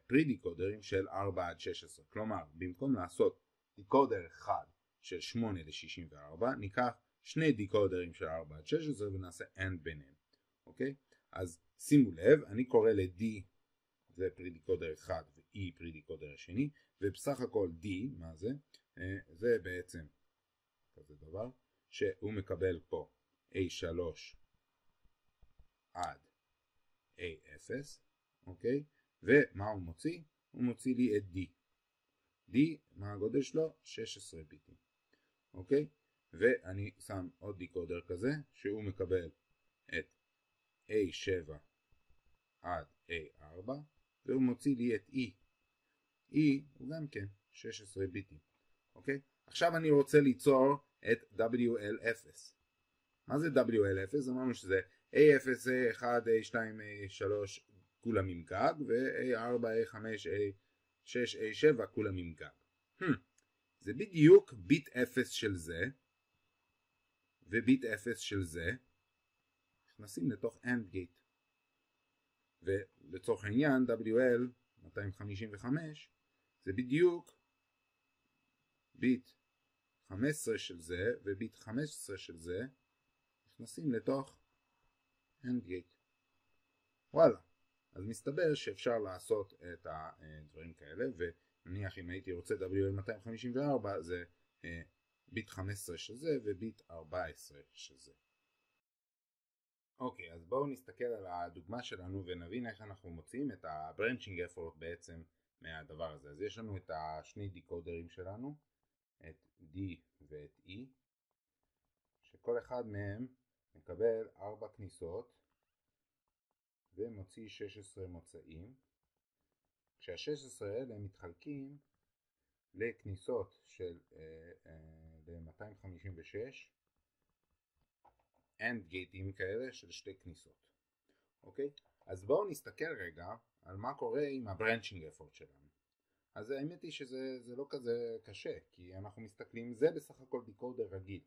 פרי-דיקודרים של 4 עד 16. כלומר, במקום לעשות דיקודר אחד של 8 ל-64, ניקח שני דיקודרים של 4 עד 16 ונעשה AND ביניהם. אוקיי? אז שימו לב, אני קורא ל-D זה פרי-דיקודר אחד ו-E פרי-דיקודר השני, ובסך הכל D, מה זה? זה בעצם כזה דבר, שהוא מקבל פה A3 עד A0, אוקיי? ומה הוא מוציא? הוא מוציא לי את D. D, מה הגודל שלו? 16 ביטים. אוקיי? ואני שם עוד דיקודר כזה, שהוא מקבל את A7 עד A4, והוא מוציא לי את E. E הוא גם כן 16 ביטים. אוקיי? עכשיו אני רוצה ליצור את WL0. מה זה WL0? אמרנו שזה A0, A1, A2, A3 כולם עם גג, ו-A4, A5, A6, A7 כולם עם גג. זה בדיוק ביט 0 של זה, וביט 0 של זה, נכנסים לתוך AND gate. ולצורך העניין WL 255 זה בדיוק ביט 15 של זה וביט 15 של זה נכנסים לתוך AND gate. וואלה, אז מסתבר שאפשר לעשות את הדברים כאלה, ונניח אם הייתי רוצה WL 254 זה ביט 15 של זה וביט 14 של זה. אוקיי, אז בואו נסתכל על הדוגמה שלנו ונבין איך אנחנו מוצאים את ה-branching effort בעצם מהדבר הזה. אז יש לנו את השני דיקודרים שלנו, את D ואת E, שכל אחד מהם מקבל 4 כניסות ומוציא 16 מוצאים, כשה-16 האלה מתחלקים לכניסות של 256 AND גייטים כאלה של 2 כניסות. אוקיי? אז בואו נסתכל רגע על מה קורה עם הבראנצ'ינג אפורט שלנו. אז האמת היא שזה לא כזה קשה, כי אנחנו מסתכלים, זה בסך הכל דיקודר רגיל.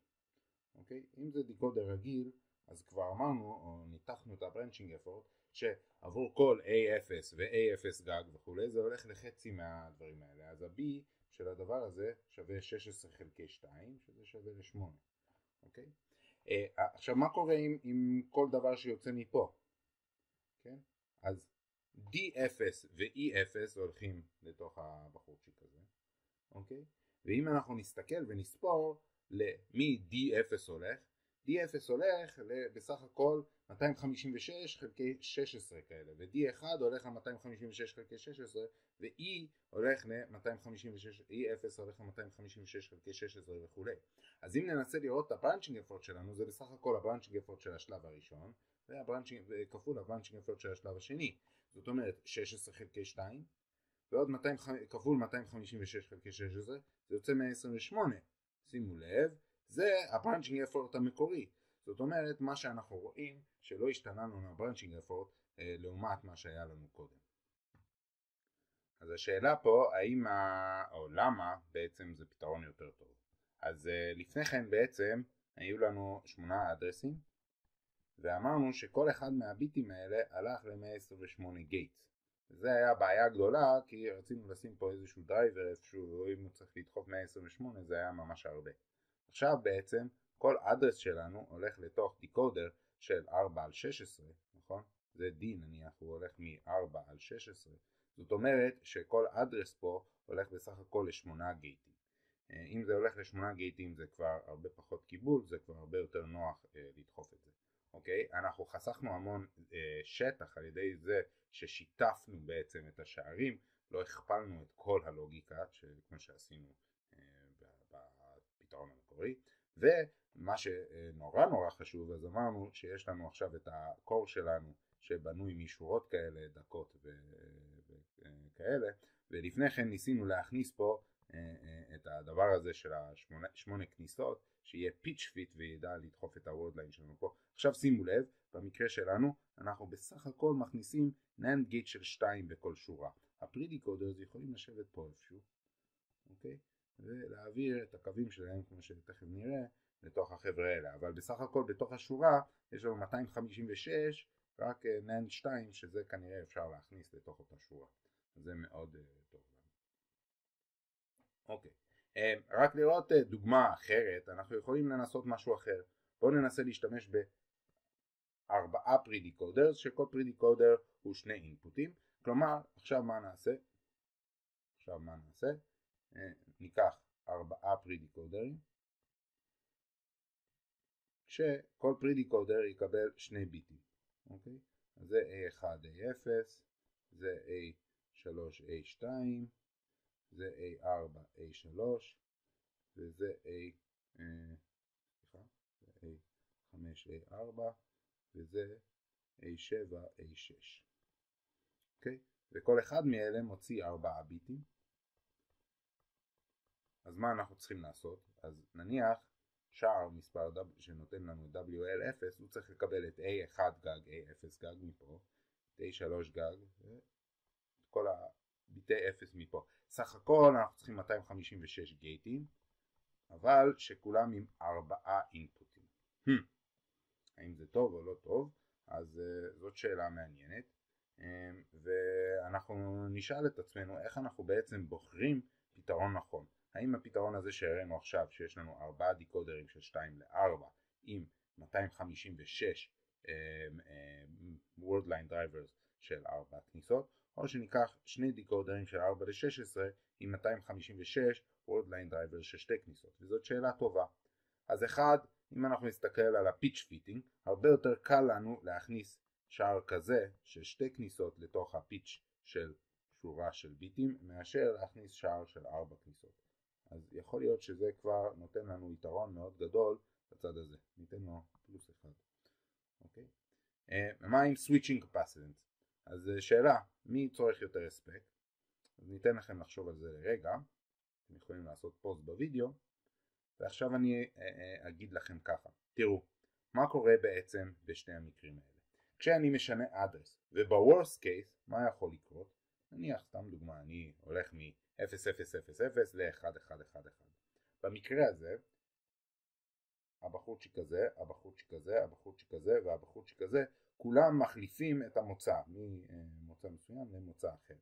אוקיי? אם זה דיקודר רגיל, אז כבר אמרנו, או ניתחנו את הבראנצ'ינג אפורט, שעבור כל A0 ו-A0 גג וכולי, זה הולך לחצי מהדברים האלה. אז ה-B של הדבר הזה שווה 16 חלקי 2, שזה שווה ל-8. אוקיי? עכשיו, מה קורה עם כל דבר שיוצא מפה? כן? אז D0 ו-E0 הולכים לתוך הבחורצ'יק הזה. אוקיי? ואם אנחנו נסתכל ונספור למי D0 הולך, D0 הולך בסך הכל 256 חלקי 16 כאלה, ו-D1 הולך ל-256 חלקי 16, ו-E הולך ל-256, E0 הולך ל-256 חלקי 16 וכו'. אז אם ננסה לראות את הבראנצ'ינג אפורט שלנו, זה בסך הכל הבראנצ'ינג אפורט של השלב הראשון, וכפול הבראנצ'ינג אפורט של השלב השני. זאת אומרת 16 חלקי 2, ועוד כפול 256 חלקי 16, זה יוצא 128. שימו לב, זה הבראנצ'ינג אפורט המקורי. זאת אומרת, מה שאנחנו רואים שלא השתנה לנו הבראנצ'ינג אפורט לעומת מה שהיה לנו קודם. אז השאלה פה, האם או למה בעצם זה פתרון יותר טוב. אז לפני כן בעצם היו לנו 8 אדרסים, ואמרנו שכל אחד מהביטים האלה הלך ל-128 גייט. זה היה בעיה גדולה, כי רצינו לשים פה איזשהו דרייבר איפשהו, אם הוא צריך לדחוף 128, זה היה ממש הרבה. עכשיו בעצם כל אדרס שלנו הולך לתוך דיקודר של 4/16, נכון? זה D נניח, הוא הולך מ-4/16. זאת אומרת שכל אדרס פה הולך בסך הכל ל8 גייטים. אם זה הולך ל8 גייטים זה כבר הרבה פחות קיבול, זה כבר הרבה יותר נוח לדחוף את זה. אוקיי? אנחנו חסכנו המון שטח על ידי זה ששיתפנו בעצם את השערים, לא הכפלנו את כל הלוגיקה כמו שעשינו בפתרון המקורי, ומה שנורא חשוב, אז אמרנו שיש לנו עכשיו את הקור שלנו שבנוי משורות כאלה, דקות וכאלה, ולפני כן ניסינו להכניס פה את הדבר הזה של 8 כניסות, שיהיה פיץ' פיט וידע לדחוף את הוורד ליין שלנו פה. עכשיו שימו לב, במקרה שלנו אנחנו בסך הכל מכניסים נאנד גייט של 2 בכל שורה. הפרידיקודרס יכולים לשבת פה איפשהו, אוקיי? ולהעביר את הקווים שלהם, כמו שתכף נראה, לתוך החבר'ה האלה. אבל בסך הכל בתוך השורה יש לנו 256, רק נאנד 2, שזה כנראה אפשר להכניס לתוך אותה שורה. זה מאוד טוב לנו. אוקיי. רק לראות דוגמה אחרת, אנחנו יכולים לנסות משהו אחר. בואו ננסה להשתמש ב4 פרידיקודרס, שכל פרידיקודר הוא 2 אינפוטים. כלומר, עכשיו מה נעשה? ניקח 4 פרידיקודרים, שכל פרידיקודר יקבל 2 ביטים. אוקיי? אז זה A1, A0, זה A3, A2, זה A4, A3, וזה A5, A4, וזה A7, A6. אוקיי? וכל אחד מאלה מוציא 4 ביטים. אז מה אנחנו צריכים לעשות? אז נניח שער מספר שנותן לנו WL0, הוא צריך לקבל את A1 גג, A0 גג מפה, את A3 גג, ואת כל הביטי 0 מפה. סך הכל אנחנו צריכים 256 גייטים, אבל שכולם עם 4 אינפוטים. האם זה טוב או לא טוב? אז זאת שאלה מעניינת, ואנחנו נשאל את עצמנו איך אנחנו בעצם בוחרים פתרון נכון. האם הפתרון הזה שהראינו עכשיו, שיש לנו 4 דיקודרים של 2/4 עם 256 word line drivers של 4 כניסות, או שניקח 2 דיקודרים של 4/16 עם 256 word line drivers של 2 כניסות, וזאת שאלה טובה. אז אחד, אם אנחנו נסתכל על הפיץ' פיטינג, הרבה יותר קל לנו להכניס שער כזה של 2 כניסות לתוך הפיץ' של שורה של ביטים, מאשר להכניס שער של 4 כניסות. אז יכול להיות שזה כבר נותן לנו יתרון מאוד גדול בצד הזה, ניתן לו פלוס 1. אוקיי? מה עם switching capacitance? אז שאלה, מי צורך יותר הספק? אז ניתן לכם לחשוב על זה לרגע, אתם יכולים לעשות פוז בווידאו, ועכשיו אני אגיד לכם ככה, תראו, מה קורה בעצם בשני המקרים האלה? כשאני משנה אדרס, ובוורסט קייס, מה יכול לקרות? נניח, סתם דוגמה, אני הולך מ-0000 ל-1111. במקרה הזה, הבחורצ'יק הזה, הבחורצ'יק הזה, הבחורצ'יק הזה והבחורצ'יק הזה, כולם מחליפים את המוצא, ממוצא מסוים למוצא אחר.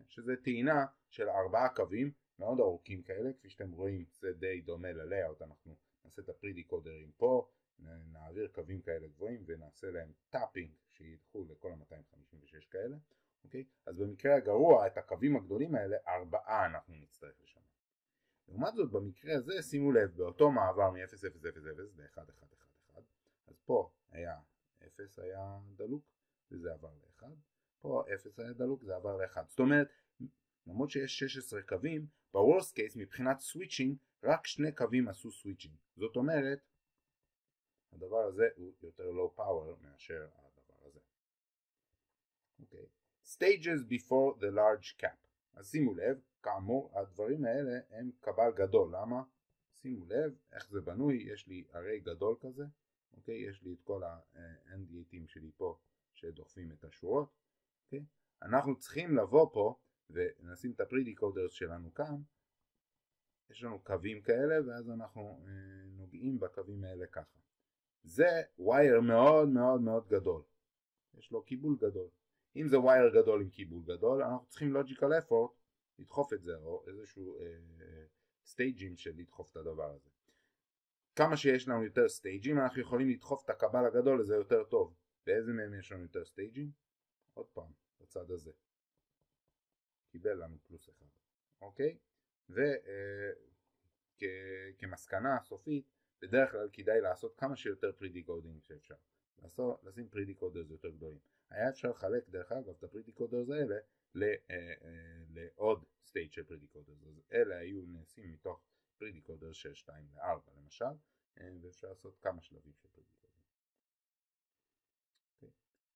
שזה טעינה של 4 קווים מאוד ארוכים כאלה, כפי שאתם רואים זה די דומה ללייאוט, אנחנו נעשה את הפרידיקודרים פה, נעביר קווים כאלה גבוהים ונעשה להם טאפינג שילכו לכל ה-256 כאלה, אוקיי? אז במקרה הגרוע את הקווים הגדולים האלה 4 אנחנו נצטרך לשנות. לעומת זאת במקרה הזה שימו לב, באותו מעבר מ-0000 ל-1111, אז פה היה 0 היה דלוק וזה עבר ל-1, פה 0 היה דלוק זה עבר ל-1, זאת אומרת למרות שיש 16 קווים, בוורסט קייס מבחינת סוויצ'ינג רק 2 קווים עשו סוויצ'ינג, זאת אומרת הדבר הזה הוא יותר low power מאשר הדבר הזה. אוקיי. Stages before the large cap. אז שימו לב, כאמור הדברים האלה הם קבל גדול. למה? שימו לב איך זה בנוי, יש לי הרי גדול כזה, אוקיי? יש לי את כל ה-ND8 שלי פה שדוחפים את השורות, אוקיי? אנחנו צריכים לבוא פה ונשים את הפרידיקודרס שלנו כאן, יש לנו קווים כאלה ואז אנחנו נוגעים בקווים האלה ככה. זה ווייר מאוד מאוד מאוד גדול, יש לו קיבול גדול. אם זה ווייר גדול עם קיבול גדול, אנחנו צריכים לוג'יקל אפורט לדחוף את זה, או איזשהו סטייג'ים של לדחוף את הדבר הזה. כמה שיש לנו יותר סטייג'ים, אנחנו יכולים לדחוף את הקבל הגדול לזה יותר טוב. באיזה מהם יש לנו יותר סטייג'ים? עוד פעם, בצד הזה. קיבל לנו פלוס 1. אוקיי? וכמסקנה סופית, בדרך כלל כדאי לעשות כמה שיותר פרידיקודינג שאפשר. לשים פרידיקודרס יותר גדולים. היה אפשר לחלק דרך אגב את הפרידיקודרס האלה לעוד סטייג' של פרידיקודרס. אז אלה היו נעשים מתוך פרידיקודרס של 2 ל-4 למשל, ואפשר לעשות כמה שלבים של פרידיקודרס.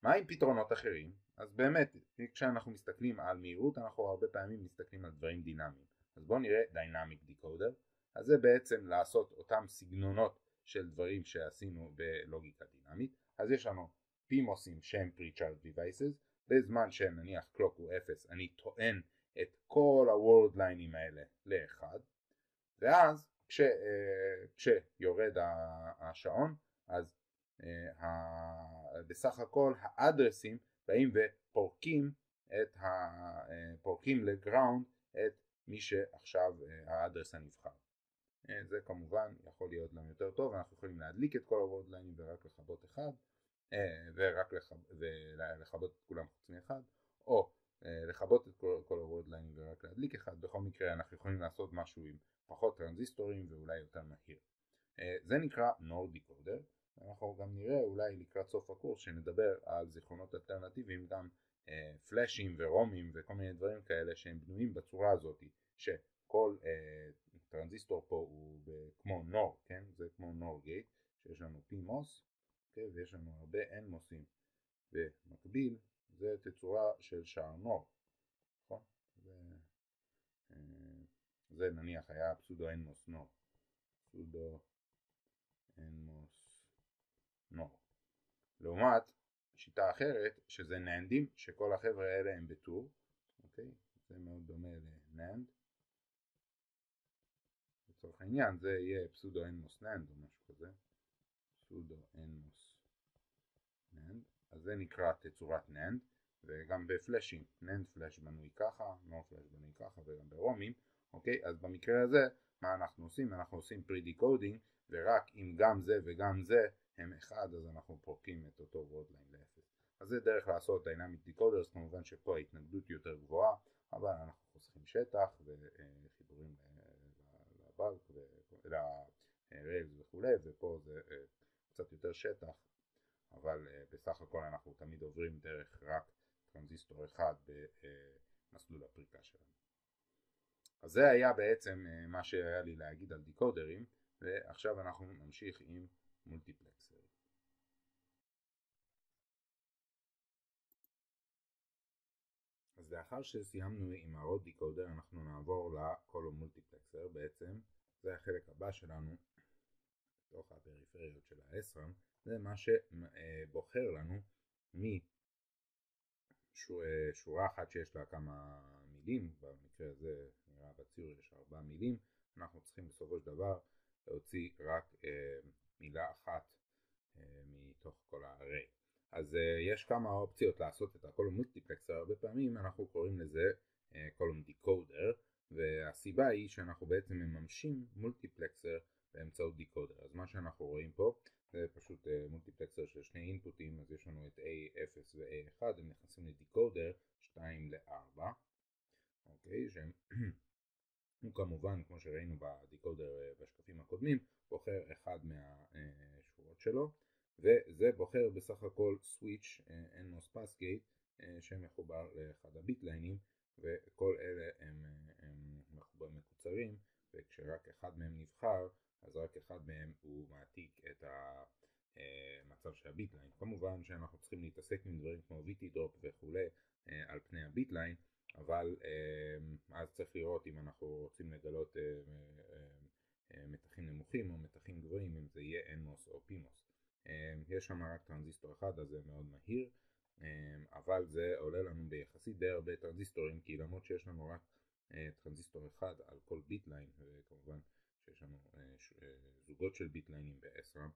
מה עם פתרונות אחרים? אז באמת, כשאנחנו מסתכלים על מהירות, אנחנו הרבה פעמים מסתכלים על דברים דינמיים. אז בואו נראה דיינמיק דיקודר. אז זה בעצם לעשות אותם סגנונות של דברים שעשינו בלוגיקה דינמית. אז יש לנו PMOSים שהם pre-charged devices, בזמן שנניח קלוק הוא 0, אני טוען את כל ה-word line'ים האלה ל-1, ואז כשיורד השעון, אז בסך הכל האדרסים באים ופורקים פורקים לגראונד את מי שעכשיו האדרס הנבחר. זה כמובן יכול להיות לנו יותר טוב, אנחנו יכולים להדליק את כל ה-word line'ים ורק לכבות אחד, ולכבות את כולם חוץ מאחד, או לכבות את כל ה-word line'ים ורק להדליק אחד. בכל מקרה אנחנו יכולים לעשות משהו עם פחות טרנזיסטורים ואולי יותר מהיר. זה נקרא NOR decoder. אנחנו גם נראה אולי לקראת סוף הקורס שנדבר על זיכרונות אלטרנטיביים, גם פלאשים ורומים וכל מיני דברים כאלה שהם בנויים בצורה הזאת, שכל טרנזיסטור פה הוא כמו NOR, כן? זה כמו NOR גייט, שיש לנו PMOS, okay? ויש לנו הרבה NMOSים במקביל, זה תצורה של שער NOR, נכון? זה נניח היה פסודו NMOS NOR, פסודו NMOS NOR. לעומת שיטה אחרת שזה ננדים, שכל החבר'ה האלה הם בטור, אוקיי? זה מאוד דומה לננד. לצורך העניין זה יהיה פסודו NMOS NAND או משהו כזה, פסודו NMOS NAND, אז זה נקרא תצורת NAND, וגם בפלאשים, NAND פלאש בנוי ככה, NOR פלאש בנוי ככה, וגם ברומים, אוקיי? אז במקרה הזה, מה אנחנו עושים? אנחנו עושים pre-decoding, ורק אם גם זה וגם זה הם אחד, אז אנחנו פורקים את אותו word line ל-0. אז זה דרך לעשות dynamic decoders, כמובן שפה ההתנגדות יותר גבוהה, אבל אנחנו חוסכים שטח וחיבורים לבלק ולריילס וכו', ופה זה קצת יותר שטח, אבל בסך הכל אנחנו תמיד עוברים דרך רק טרנזיסטור אחד במסלול הפריקה שלנו. אז זה היה בעצם מה שהיה לי להגיד על דיקודרים, ועכשיו אנחנו נמשיך עם מולטיפלקסר. אז לאחר שסיימנו עם הרוד דיקודר אנחנו נעבור לקולום מולטיפלקסר. בעצם זה החלק הבא שלנו בתוך הפריפריות של ה-SRAM. זה מה שבוחר לנו משורה אחת שיש לה כמה מילים, במקרה הזה נראה בציור יש 4 מילים, אנחנו צריכים בסופו של דבר להוציא רק מילה אחת מתוך כל הארי. אז יש כמה אופציות לעשות את הקולום מולטיפלקסר. הרבה פעמים אנחנו קוראים לזה קולום דיקודר, והסיבה היא שאנחנו בעצם מממשים מולטיפלקסר באמצעות דיקודר. אז מה שאנחנו רואים פה זה פשוט מולטיפלקסר של שני אינפוטים, אז יש לנו את A0 ו-A1, הם נכנסים לדיקודר 2 ל-4, אוקיי, שהם הוא כמובן, כמו שראינו בדיקודר בשקפים הקודמים, בוחר אחד מהשורות שלו, וזה בוחר בסך הכל סוויץ' NMOS פאסגייט שמחובר לאחד הביטליינים, וכל אלה הם מקוצרים, וכשרק אחד מהם נבחר, אז רק אחד מהם הוא מעתיק את המצב של הביטליין. כמובן שאנחנו צריכים להתעסק עם דברים כמו VT דרופ וכולי על פני הביטליין, אבל אז צריך לראות אם אנחנו רוצים לגלות מתחים נמוכים או מתחים גבוהים, אם זה יהיה NMOS או PMOS. יש שם רק טרנזיסטור אחד, אז זה מאוד מהיר, אבל זה עולה לנו ביחסית די הרבה טרנזיסטורים, כי למרות שיש לנו רק טרנזיסטור אחד על כל ביטליין, וכמובן שיש לנו זוגות של ביטליינים ב-SRAM,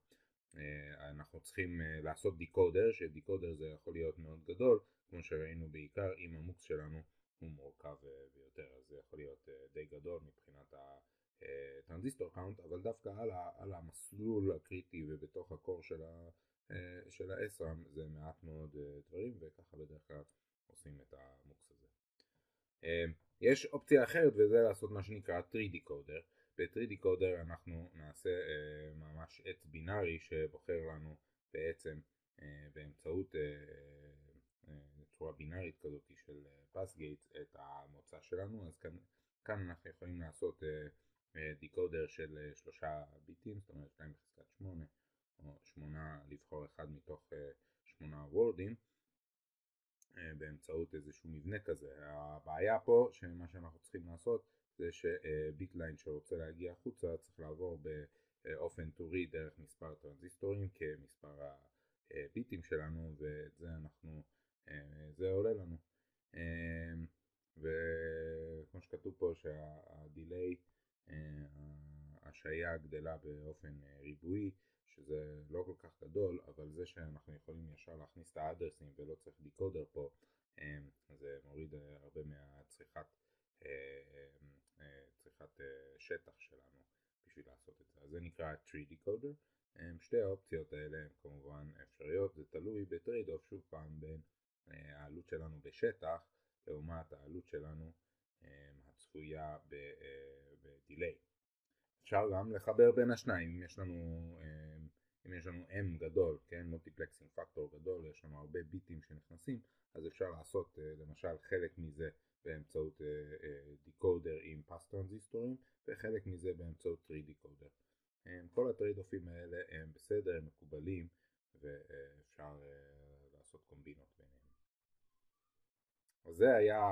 אנחנו צריכים לעשות דיקודר, שדיקודר זה יכול להיות מאוד גדול, כמו שראינו בעיקר אם המוקס שלנו הוא מורכב ביותר, אז זה יכול להיות די גדול מבחינת הטרנזיסטור קאונט, אבל דווקא על המסלול הקריטי ובתוך הקור של ה-SRAM זה מעט מאוד דברים, וככה בדרך כלל עושים את המוקס הזה. יש אופציה אחרת, וזה לעשות מה שנקרא טרי דיקודר. בטרי דיקודר אנחנו נעשה ממש עץ בינארי שבוחר לנו בעצם באמצעות צורה בינארית כזאת של פאסגייט את המוצא שלנו. אז כאן אנחנו יכולים לעשות דיקודר של 3 ביטים, זאת אומרת 2 בחזקת 8 או 8, לבחור אחד מתוך 8 וורדים באמצעות איזשהו מבנה כזה. הבעיה פה שמה שאנחנו צריכים לעשות זה שביטליין שרוצה להגיע החוצה צריך לעבור באופן טורי דרך מספר טרנזיסטורים כמספר הביטים שלנו, ואת זה זה עולה לנו. וכמו שכתוב פה שהדיליי, השעיה גדלה באופן ריבועי, שזה לא כל כך גדול, אבל זה שאנחנו יכולים ישר להכניס את האדרסים ולא צריך דיקודר פה, זה מוריד הרבה מהצריכת שטח שלנו בשביל לעשות את זה. אז זה נקרא טרי דיקודר. שתי האופציות האלה הן כמובן אפשריות, זה תלוי בטרייד אוף שוב פעם בין העלות שלנו בשטח לעומת העלות שלנו הצפויה בדיליי. אפשר גם לחבר בין השניים. אם יש לנו M גדול, כן, מולטיפלקסינג פקטור גדול, יש לנו הרבה ביטים שנכנסים, אז אפשר לעשות למשל חלק מזה באמצעות דיקודר עם פס טרנזיסטורים, וחלק מזה באמצעות טרי דיקודר. כל הטרייד אופים האלה הם בסדר, הם מקובלים, ואפשר לעשות קומבינות ביניהם. אז זה היה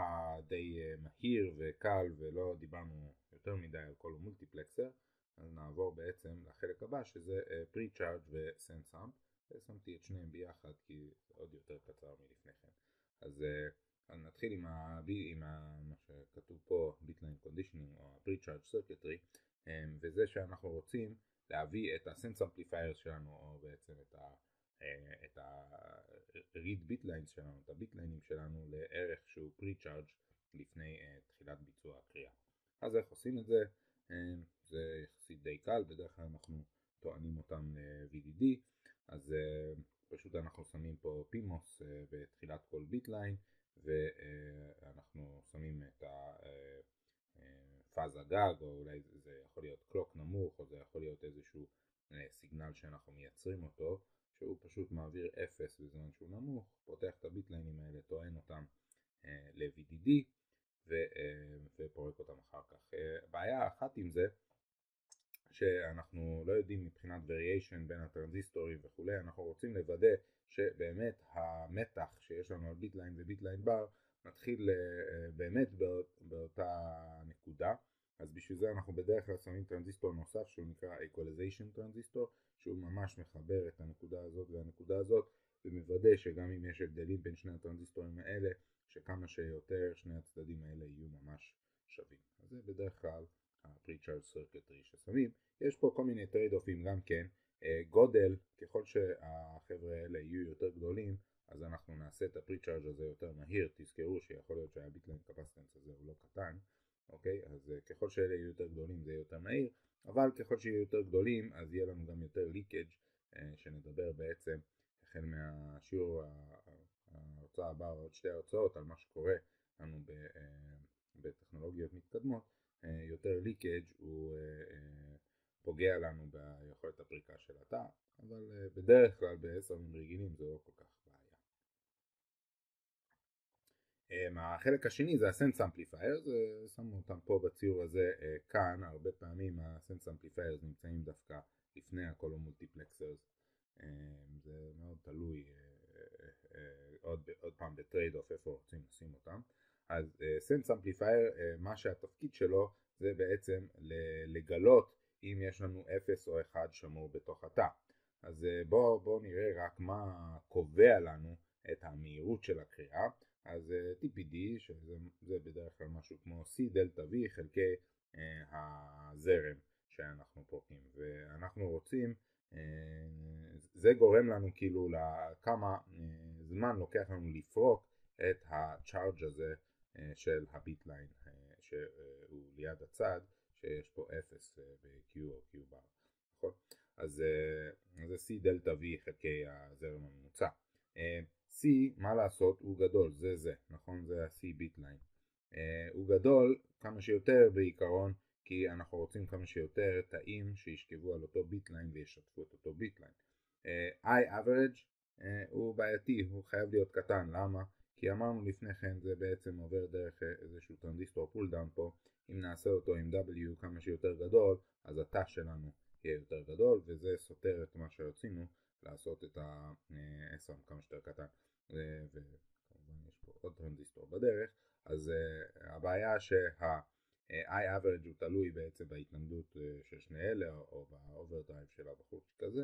די מהיר וקל, ולא דיברנו יותר מדי על כל המולטיפלקסר. אז נעבור בעצם לחלק הבא, שזה pre-charge ו-sense-amp. שמתי את שניהם ביחד כי זה עוד יותר קצר מלפני כן. אז נתחיל עם מה שכתוב פה Bitline Conditioning או pre-charge circuitry, וזה שאנחנו רוצים להביא את ה-sense amplifiers שלנו, או בעצם את ה-read bitlines שלנו, את הביטליינים שלנו, לערך שהוא pre-charge לפני תחילת ביצוע הקריאה. אז איך עושים את זה? זה יחסית די קל, בדרך כלל אנחנו טוענים אותם ל-VDD, אז פשוט אנחנו שמים פה PMOS בתחילת כל ביטליין, ואנחנו שמים את הפאזה גג, או אולי זה יכול להיות קלוק נמוך, או זה יכול להיות איזשהו סיגנל שאנחנו מייצרים אותו, שהוא פשוט מעביר 0 בזמן שהוא נמוך, פותח את הביטליינים האלה, טוען אותם ל-VDD, ופורק אותם אחר כך. בעיה אחת עם זה, שאנחנו לא יודעים מבחינת variation בין הטרנזיסטורים וכולי, אנחנו רוצים לוודא שבאמת המתח שיש לנו על ביטליין וביטליין בר מתחיל באמת באותה נקודה. אז בשביל זה אנחנו בדרך כלל שמים טרנזיסטור נוסף שהוא נקרא equalization טרנזיסטור, שהוא ממש מחבר את הנקודה הזאת והנקודה הזאת ומוודא שגם אם יש הבדלים בין שני הטרנזיסטורים האלה, שכמה שיותר שני הצדדים האלה יהיו ממש שווים. אז זה בדרך כלל ה-pre-charge circuitry ששמים. יש פה כל מיני טרייד-אופים גם כן. גודל, ככל שהחבר'ה האלה יהיו יותר גדולים, אז אנחנו נעשה את ה-pre-charge הזה יותר מהיר. תזכרו שיכול להיות שהביטליין קפסיטנס הזה הוא לא קטן, אוקיי? אז ככל שאלה יהיו יותר גדולים זה יהיה יותר מהיר, אבל ככל שיהיו יותר גדולים אז יהיה לנו גם יותר leakage, שנדבר בעצם החל מהשיעור ההרצאה הבאה או עוד שתי הרצאות על מה שקורה לנו בטכנולוגיות מתקדמות. יותר leakage הוא פוגע לנו ביכולת הפריקה של התא, אבל בדרך כלל ב-SRAMים רגילים זה לא כל כך בעיה. החלק השני זה ה-Sense Amplifiers, שמו אותם פה בציור הזה כאן. הרבה פעמים ה-Sense Amplifiers נמצאים דווקא לפני הקולומולטיפלקסרס, זה מאוד תלוי עוד פעם בטרייד-אוף איפה רוצים לשים אותם. אז Sense Amplifier, מה שהתפקיד שלו זה בעצם לגלות אם יש לנו 0 או 1 שמור בתוך התא. אז בואו נראה רק מה קובע לנו את המהירות של הקריאה. אז TPD, שזה בדרך כלל משהו כמו C דלטה V חלקי הזרם שאנחנו פורקים, ואנחנו רוצים, זה גורם לנו כאילו לכמה זמן לוקח לנו לפרוק את הצ'ארג' הזה של הביטליין שהוא ליד הצד, שיש פה 0 ב-Q או Q בר, נכון? אז זה C דלטה V חלקי הזרם הממוצע. C, מה לעשות, הוא גדול, זה, נכון? זה ה-C ביטליין. הוא גדול כמה שיותר בעיקרון, כי אנחנו רוצים כמה שיותר תאים שישכבו על אותו ביטליין וישתפו את אותו ביטליין. I average הוא בעייתי, הוא חייב להיות קטן. למה? כי אמרנו לפני כן זה בעצם עובר דרך איזשהו טרנזיסטור פול דאון פה. אם נעשה אותו עם W כמה שיותר גדול, אז התא שלנו יהיה יותר גדול, וזה סותר את מה שרצינו לעשות את ה-SRAM כמה שיותר קטן. וכמובן יש פה עוד טרנזיסטור בדרך. אז הבעיה שה-I average הוא תלוי בעצם בהתנגדות של שני אלה או באוברדרייב של הבחור כזה,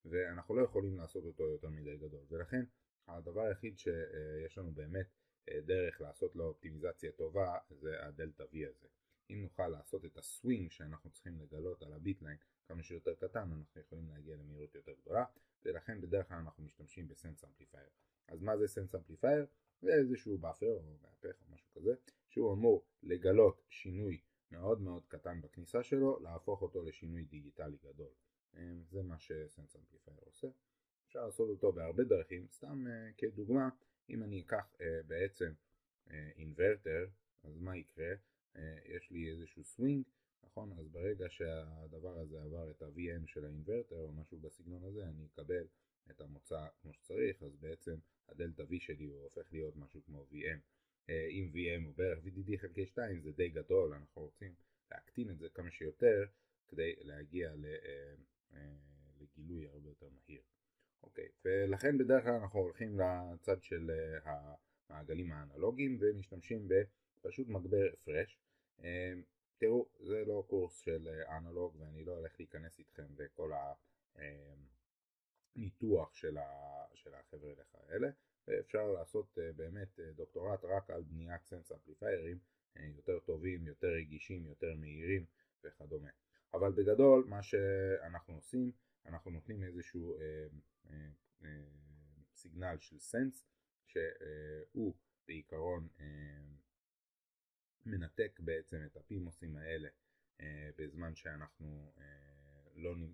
ואנחנו לא יכולים לעשות אותו יותר מדי גדול, ולכן הדבר היחיד שיש לנו באמת דרך לעשות לו אופטימיזציה טובה זה הדלטה V הזה. אם נוכל לעשות את הסווינג שאנחנו צריכים לגלות על הביטליין כמה שיותר קטן, אנחנו יכולים להגיע למהירות יותר גדולה, ולכן בדרך כלל אנחנו משתמשים בסנס אמפליפייר. אז מה זה סנס אמפליפייר? זה איזשהו באפר או מהפך או משהו כזה, שהוא אמור לגלות שינוי מאוד מאוד קטן בכניסה שלו, להפוך אותו לשינוי דיגיטלי גדול. זה מה שסנס אמפליפייר עושה. אפשר לעשות אותו בהרבה דרכים. סתם כדוגמה, אם אני אקח בעצם אינברטר, אז מה יקרה? יש לי איזשהו סווינג, נכון? אז ברגע שהדבר הזה עבר את ה-VM של האינברטר או משהו בסגנון הזה, אני אקבל את המוצא כמו שצריך, אז בעצם הדלטה V שלי הוא הופך להיות משהו כמו VM. אם VM הוא בערך VDD חלקי 2 זה די גדול, אנחנו רוצים להקטין את זה כמה שיותר כדי להגיע לגילוי הרבה יותר מהיר. אוקיי, ולכן בדרך כלל אנחנו הולכים לצד של המעגלים האנלוגיים ומשתמשים בפשוט מגבר הפרש. תראו, זה לא קורס של אנלוג ואני לא הולך להיכנס איתכם בכל הניתוח של החבר'ה האלה, ואפשר לעשות באמת דוקטורט רק על בניית סנס אמפליפיירים יותר טובים, יותר רגישים, יותר מהירים וכדומה. אבל בגדול מה שאנחנו עושים, אנחנו נותנים איזשהו סיגנל של סנס שהוא בעיקרון מנתק בעצם את הפימוסים האלה בזמן שאנחנו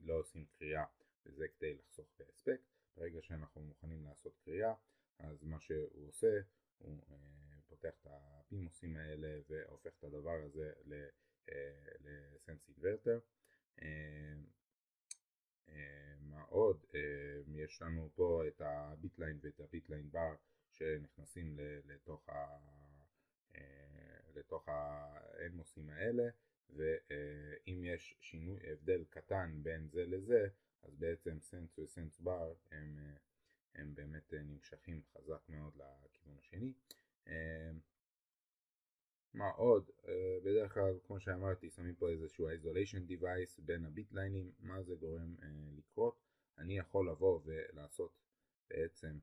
לא עושים קריאה, וזה כדי לחסוך בהספק. ברגע שאנחנו מוכנים לעשות קריאה, אז מה שהוא עושה, הוא פותח את הפימוסים האלה והופך את הדבר הזה לסנס אינברטר. מה עוד? יש לנו פה את הביטליין ואת הביטליין בר שנכנסים לתוך האנמוסים האלה, ואם יש שינוי, הבדל קטן בין זה לזה, אז בעצם סנס וסנס בר הם באמת נמשכים חזק מאוד לכיוון השני. מה עוד? בדרך כלל, כמו שאמרתי, שמים פה איזשהו isolation device בין הביט ליינים. מה זה גורם לקרות? אני יכול לבוא ולעשות בעצם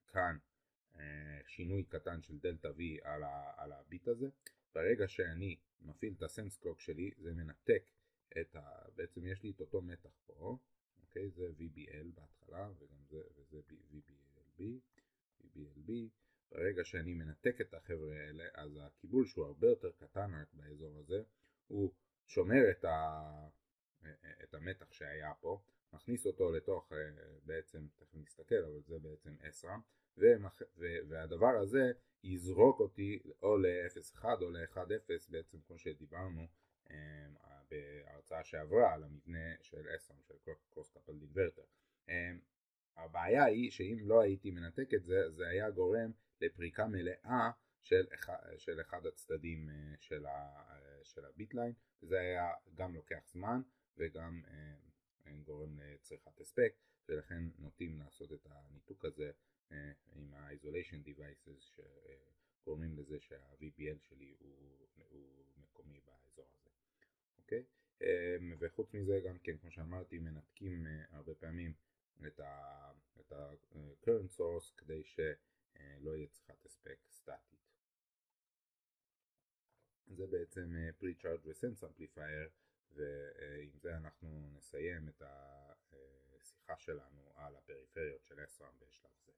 כאן שינוי קטן של דלטה V על הביט הזה. ברגע שאני מפעיל את הסנס קלוק שלי, זה מנתק בעצם יש לי את אותו מתח פה, אוקיי? זה VBL בהתחלה, וגם וזה VBLB. ברגע שאני מנתק את החבר'ה האלה, אז הקיבול שהוא הרבה יותר קטן רק באזור הזה, הוא שומר את המתח שהיה פה, מכניס אותו לתוך, בעצם, תכף נסתכל, אבל זה בעצם SRAM, והדבר הזה יזרוק אותי או ל-0.1 או ל-1.0, בעצם כמו שדיברנו בהרצאה שעברה על המבנה של SRAM, של Cross Coupled Inverter. הבעיה היא שאם לא הייתי מנתק את זה, זה היה גורם לפריקה מלאה של אחד הצדדים של הביט ליין, וזה היה גם לוקח זמן וגם גורם לצריכת הספק, ולכן נוטים לעשות את הניתוק הזה עם ה-isolation devices שגורמים לזה שה-VBL שלי הוא מקומי באזור הזה. אוקיי? וחוץ מזה גם כן, כמו שאמרתי, מנתקים הרבה פעמים את ה-current source כדי שלא יהיה צריכת הספק סטטית. זה בעצם pre-charge ו-sense amplifier, ועם זה אנחנו נסיים את השיחה שלנו על הפריפריות של SRAM בשלב זה.